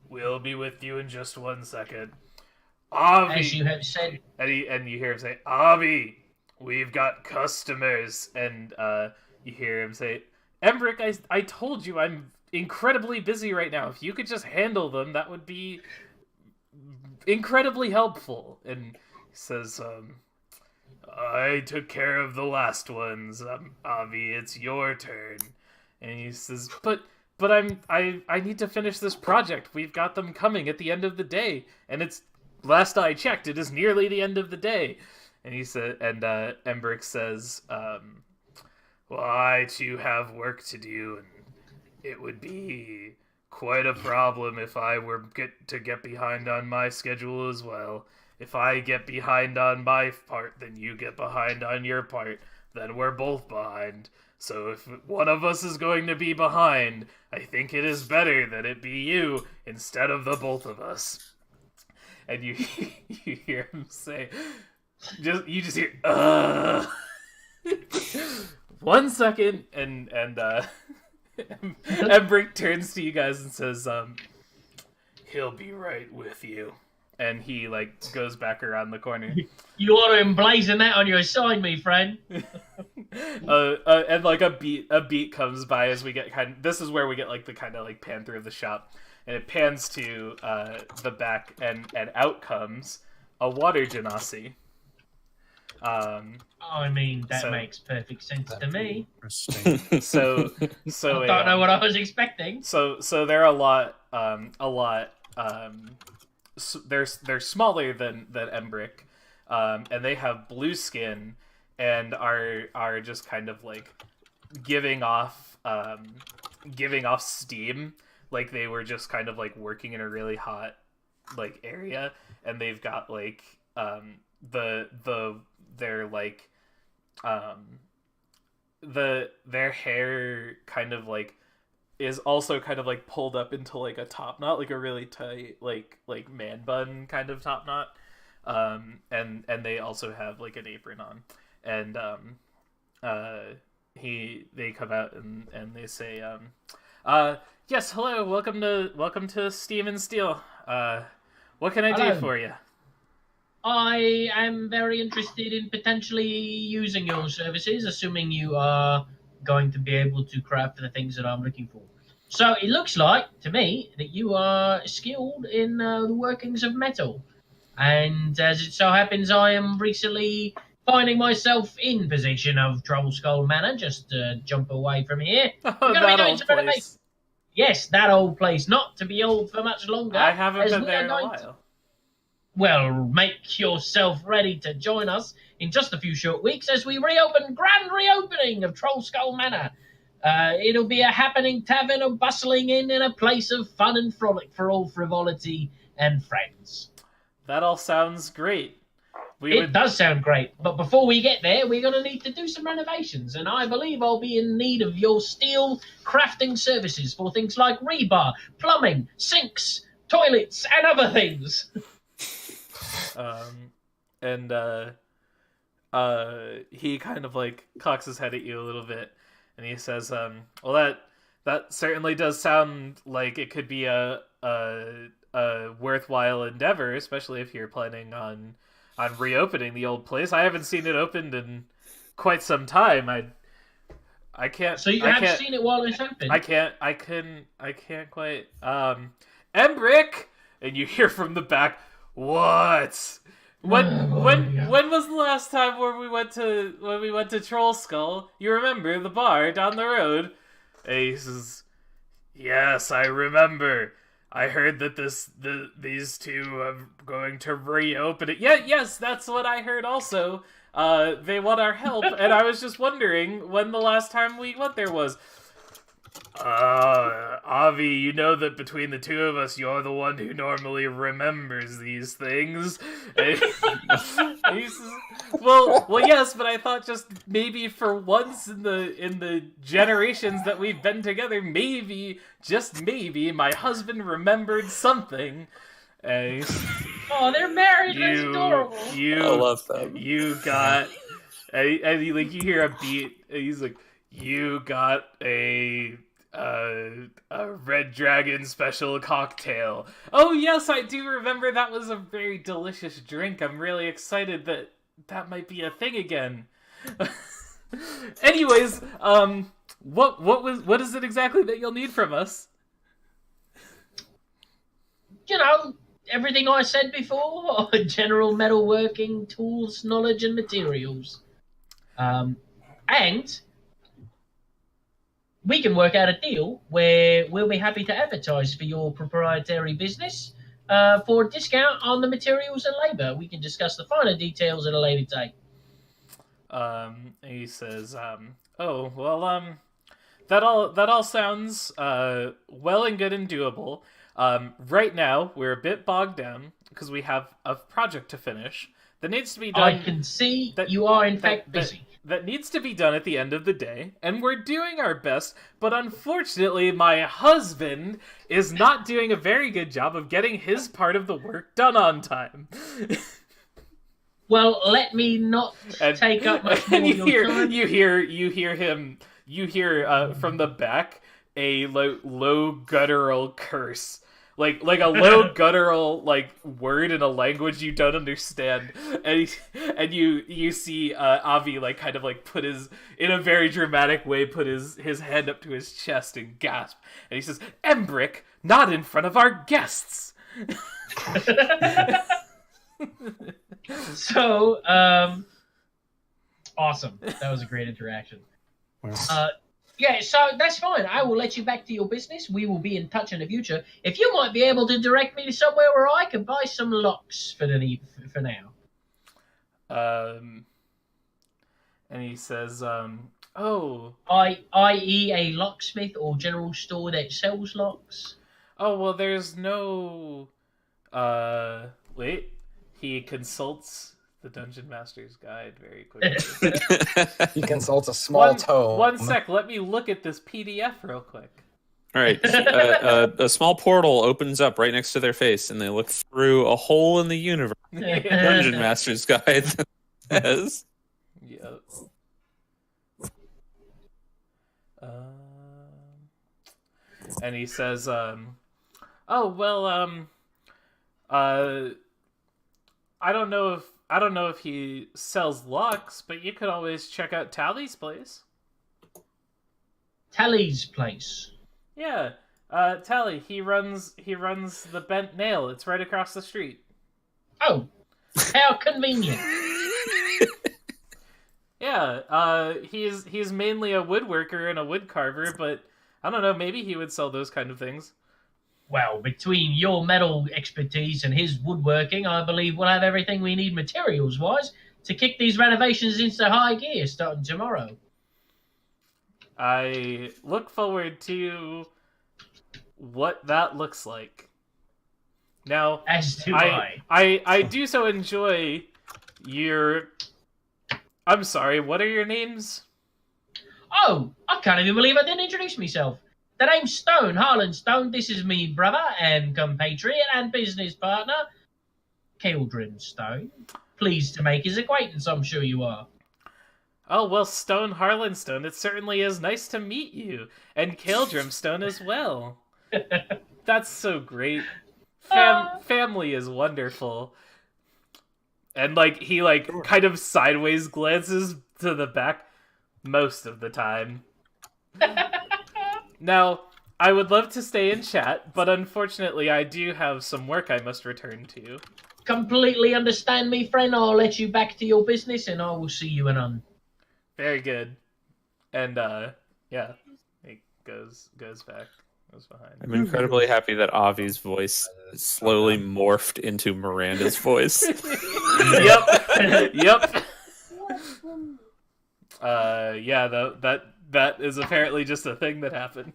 "We'll be with you in just 1 second." Avi, as you have said, and you hear him say, "Avi, we've got customers," and you hear him say, "Embrick, I told you I'm incredibly busy right now. If you could just handle them, that would be incredibly helpful." And he says, "I took care of the last ones. Avi, it's your turn." And he says, "But I need to finish this project. We've got them coming at the end of the day, and it's last I checked, it is nearly the end of the day." And he said, and Embrick says, "Well, I too have work to do, and it would be quite a problem if I were to get behind on my schedule as well. If I get behind on my part, then you get behind on your part. Then we're both behind. So if one of us is going to be behind, I think it is better that it be you instead of the both of us." And you hear him say, you just hear, 1 second, and Embrick turns to you guys and says, "He'll be right with you." And he like goes back around the corner. You ought to emblazon that on your sign, me friend. And like a beat comes by as we get this is where we get like the kind of like pan through of the shop, and it pans to the back, and out comes a water genasi. I mean, that So- makes perfect sense to me. Interesting. So I don't know what I was expecting. So they're a lot. They're smaller than Embrick, and they have blue skin, and are just kind of like giving off steam, like they were just kind of like working in a really hot like area, and they've got like their like their hair kind of like is also kind of like pulled up into like a top knot, like a really tight like man bun kind of top knot, and they also have like an apron on, and they come out and they say, yes, hello, welcome to Steam and Steel. What can I do Hello. for you? I am very interested in potentially using your services, assuming you are going to be able to craft the things that I'm looking for. So it looks like to me that you are skilled in the workings of metal, and as it so happens, I am recently finding myself in possession of Troll Skull Manor, just to jump away from here. Oh, gonna be that doing old some renovation. place. Yes, that old place, not to be old for much longer. I haven't as been we there are in a going to- while. Well, make yourself ready to join us in just a few short weeks as we grand reopening of Troll Skull Manor. It'll be a happening tavern, a bustling inn, and a place of fun and frolic for all frivolity and friends. That all sounds great. It does sound great, but before we get there, we're going to need to do some renovations, and I believe I'll be in need of your steel crafting services for things like rebar, plumbing, sinks, toilets, and other things. And he kind of like cocks his head at you a little bit, and he says, well, that certainly does sound like it could be a worthwhile endeavor, especially if you're planning on reopening the old place. I haven't seen it opened in quite some time. I can't. So you I have can't, seen it while it's open? I can't quite. Embrick, and you hear from the back, what? When was the last time where we went to Troll Skull? You remember the bar down the road? And he says, yes, I remember. I heard that these two are going to reopen it. Yeah, yes, that's what I heard also. They want our help, and I was just wondering when the last time we went there was. Avi, you know that between the two of us, you're the one who normally remembers these things. And he says, well, yes, but I thought just maybe for once in the generations that we've been together, maybe, just maybe, my husband remembered something. And he says, oh, they're married. That's adorable. I love that. You got, and you hear a beat, and he's like, you got a Red Dragon special cocktail. Oh yes, I do remember. That was a very delicious drink. I'm really excited that might be a thing again. Anyways, what is it exactly that you'll need from us? You know, everything I said before. General metalworking, tools, knowledge, and materials. And we can work out a deal where we'll be happy to advertise for your proprietary business for a discount on the materials and labor. We can discuss the finer details at a later date. He says, oh, well, that all sounds well and good and doable. Right now, we're a bit bogged down because we have a project to finish that needs to be done. I can see that you are, in fact, busy. That needs to be done at the end of the day, and we're doing our best, but unfortunately my husband is not doing a very good job of getting his part of the work done on time. Well, let me not take up much more of your time. You hear from the back a low guttural curse, like a low guttural like word in a language you don't understand, and you see Avi like kind of like put his in a very dramatic way put his hand up to his chest and gasp, and he says, "Embrick, not in front of our guests." So, awesome. That was a great interaction. Yeah, so that's fine. I will let you back to your business. We will be in touch in the future. If you might be able to direct me to somewhere where I can buy some locks for now. And he says, "Oh, i.e. a locksmith or general store that sells locks." oh, well, there's no, wait." He consults the Dungeon Master's Guide very quickly. He consults a small tome. One sec, let me look at this PDF real quick. All right, a small portal opens up right next to their face, and they look through a hole in the universe. Dungeon Master's Guide says. Yep. And he says, "Oh well, I don't know if he sells locks, but you could always check out Tally's place." Tally's place. Yeah, Tally. He runs the Bent Nail. It's right across the street. Oh, how convenient. Yeah, he's mainly a woodworker and a wood carver, but I don't know, maybe he would sell those kind of things. Well, between your metal expertise and his woodworking, I believe we'll have everything we need materials-wise to kick these renovations into high gear starting tomorrow. I look forward to what that looks like. Now, As do I do so enjoy your... I'm sorry, what are your names? Oh, I can't even believe I didn't introduce myself. The name's Stone, Harlan Stone. This is me brother and compatriot and business partner, Keldrin Stone. Pleased to make his acquaintance, I'm sure you are. Oh, well, Stone Harlan Stone, it certainly is nice to meet you. And Keldrim Stone as well. That's so great. Family is wonderful. And, like, he, like, kind of sideways glances to the back most of the time. Now, I would love to stay and chat, but unfortunately I do have some work I must return to. Completely understand me, friend. I'll let you back to your business, and I will see you anon. Very good. And, yeah, he goes back. Goes behind. I'm incredibly happy that Avi's voice slowly morphed into Miranda's voice. Yep. Yep. Yeah, that is apparently just a thing that happened.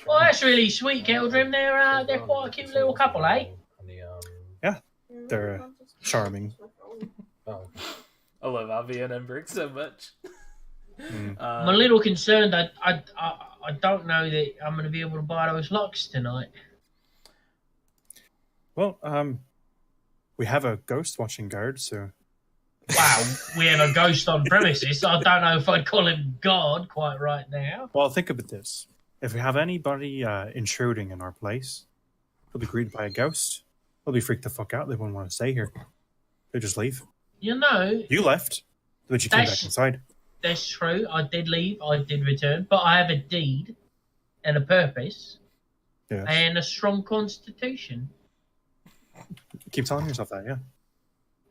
Well, that's really sweet, Keldrim. They're quite a cute little couple, eh? Yeah, they're charming. I love Avi and Embrick so much. I'm a little concerned. I don't know that I'm going to be able to buy those locks tonight. Well, we have a ghost watching guard, so... Wow, we have a ghost on premises. I don't know if I'd call him God quite right now. Well, think about this. If we have anybody intruding in our place, they'll be greeted by a ghost. They'll be freaked the fuck out. They won't want to stay here. They'll just leave. You know... You left, but you came back inside. That's true. I did leave. I did return. But I have a deed and a purpose and a strong constitution. Keep telling yourself that, yeah.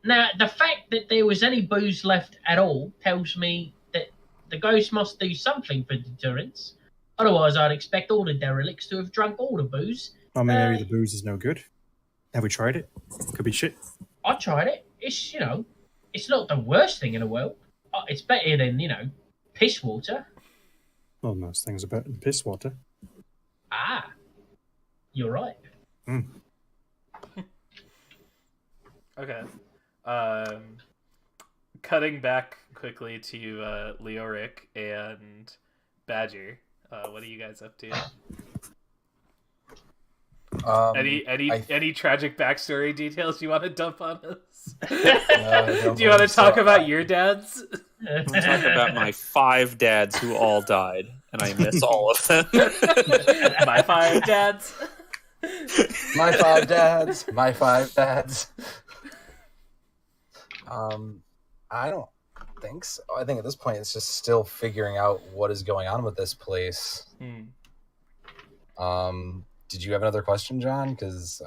Now, the fact that there was any booze left at all tells me that the ghost must do something for deterrence. Otherwise, I'd expect all the derelicts to have drunk all the booze. I mean, maybe the booze is no good. Have we tried it? Could be shit. I tried it. It's, it's not the worst thing in the world. It's better than, piss water. Well, most things are better than piss water. Ah, you're right. Okay. Cutting back quickly to Leoric and Badger. What are you guys up to? Any tragic backstory details you want to dump on us? Do you want to talk about your dads? I'm going to talk about my 5 dads who all died, and I miss all of them. My 5 dads. My 5 dads. My 5 dads. I don't think so. I think at this point it's just still figuring out what is going on with this place. Did you have another question, John? Because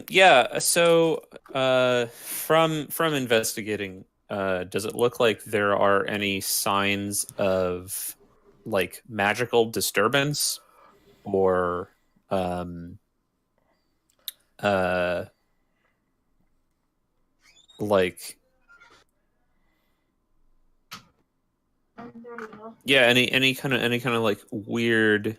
Yeah. So, from investigating, does it look like there are any signs of like magical disturbance or like yeah, any kind of like weird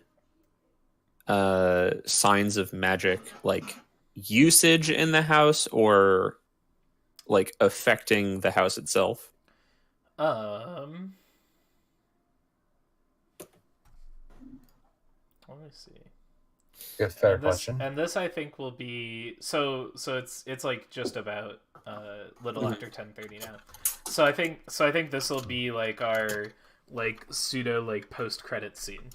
signs of magic like usage in the house or like affecting the house itself? Let me see. good, fair question. And this I think will be so it's like just about little after 10:30 now. So I think this will be like our like pseudo like post credit scene.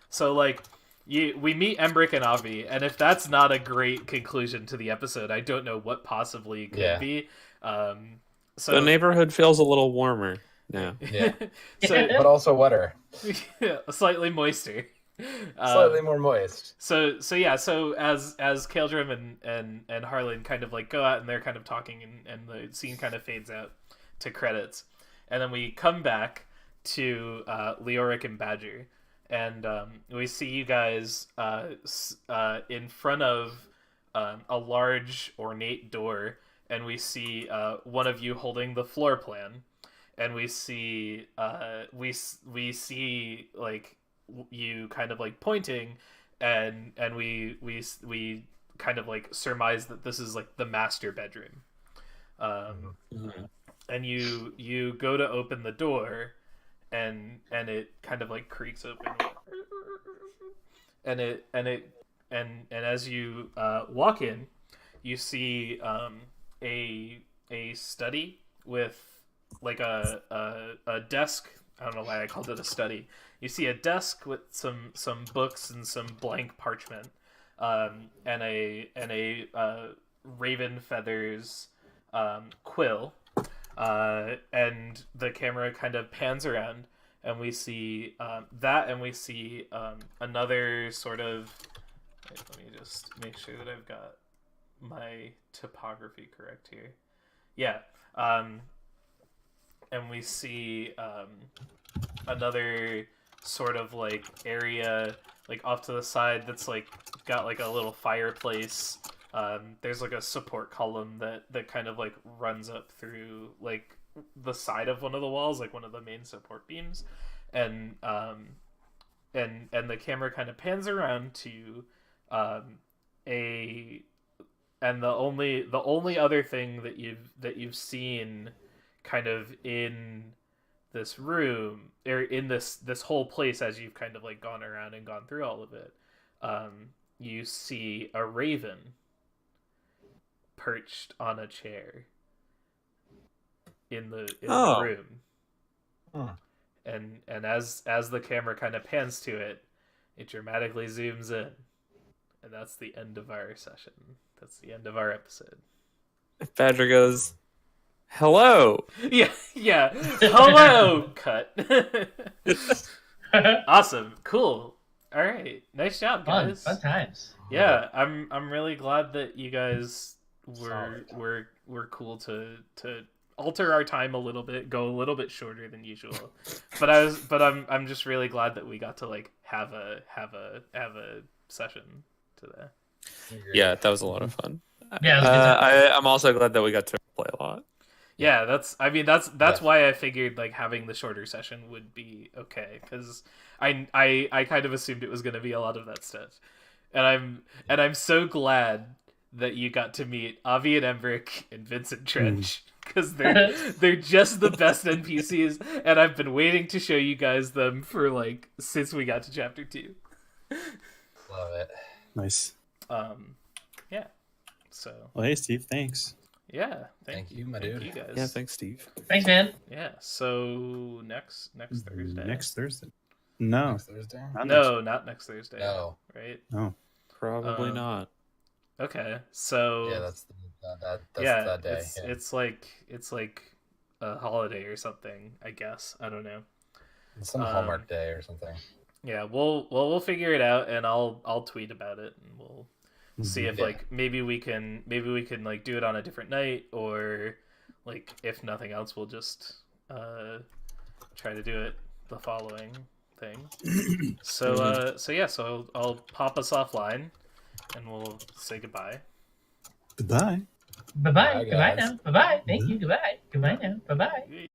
So like we meet Embrick and Avi, and if that's not a great conclusion to the episode, I don't know what possibly could be. So the neighborhood feels a little warmer now. Yeah. But also wetter. Slightly moister. Slightly more moist. So as Kaldrum and Harlan kind of like go out and they're kind of talking and the scene kind of fades out to credits, and then we come back to Leoric and Badger, and we see you guys in front of a large ornate door, and we see one of you holding the floor plan, and we see we see like you kind of like pointing, and we kind of like surmise that this is like the master bedroom, and you go to open the door, and it kind of like creaks open, and as you walk in, you see a study with like a desk. I don't know why I called it a study. You see a desk with some books and some blank parchment, and a raven feathers quill, and the camera kind of pans around, and we see that, and we see another sort of. Wait, let me just make sure that I've got my topography correct here. Yeah. And we see another sort of like area like off to the side that's like got like a little fireplace. There's like a support column that kind of like runs up through like the side of one of the walls, like one of the main support beams, and the camera kind of pans around to and the only other thing that you've seen kind of in this room, or in this whole place, as you've kind of like gone around and gone through all of it, you see a raven perched on a chair in the room. And as the camera kind of pans to it, it dramatically zooms in, and that's the end of our session. That's the end of our episode. Badger goes, "Hello." Yeah. Hello. Cut. Awesome. Cool. All right. Nice job, guys. Fun times. Yeah, I'm really glad that you guys were cool to alter our time a little bit, go a little bit shorter than usual. But I'm just really glad that we got to like have a session today. Yeah, that was a lot of fun. Yeah, I'm also glad that we got to play a lot. Yeah, that's why I figured like having the shorter session would be okay, because I kind of assumed it was going to be a lot of that stuff, and I'm so glad that you got to meet Avi and Embrick and Vincent Trench, because they're just the best NPCs, and I've been waiting to show you guys them for like since we got to chapter 2. Love it. Nice. Yeah. So. Well, hey, Steve. Thanks. Yeah. Thank you, my dude. You guys. Yeah, thanks, Steve. Thanks, man. Yeah. So next Thursday. Next Thursday. No, Next Thursday? No, not next Thursday. No. Right? no. Probably Um, not. Okay, so Yeah, that's yeah, that day. it's like a holiday or something. I guess I don't know. It's some Hallmark day or something. Yeah, we'll figure it out, and I'll tweet about it, and we'll see if Yeah. like maybe we can like do it on a different night, or like if nothing else, we'll just try to do it the following thing. So so I'll pop us offline, and we'll say goodbye. Goodbye. Bye bye. Bye, Goodbye guys. now. Bye bye. Thank you. Goodbye. Goodbye now. Bye bye.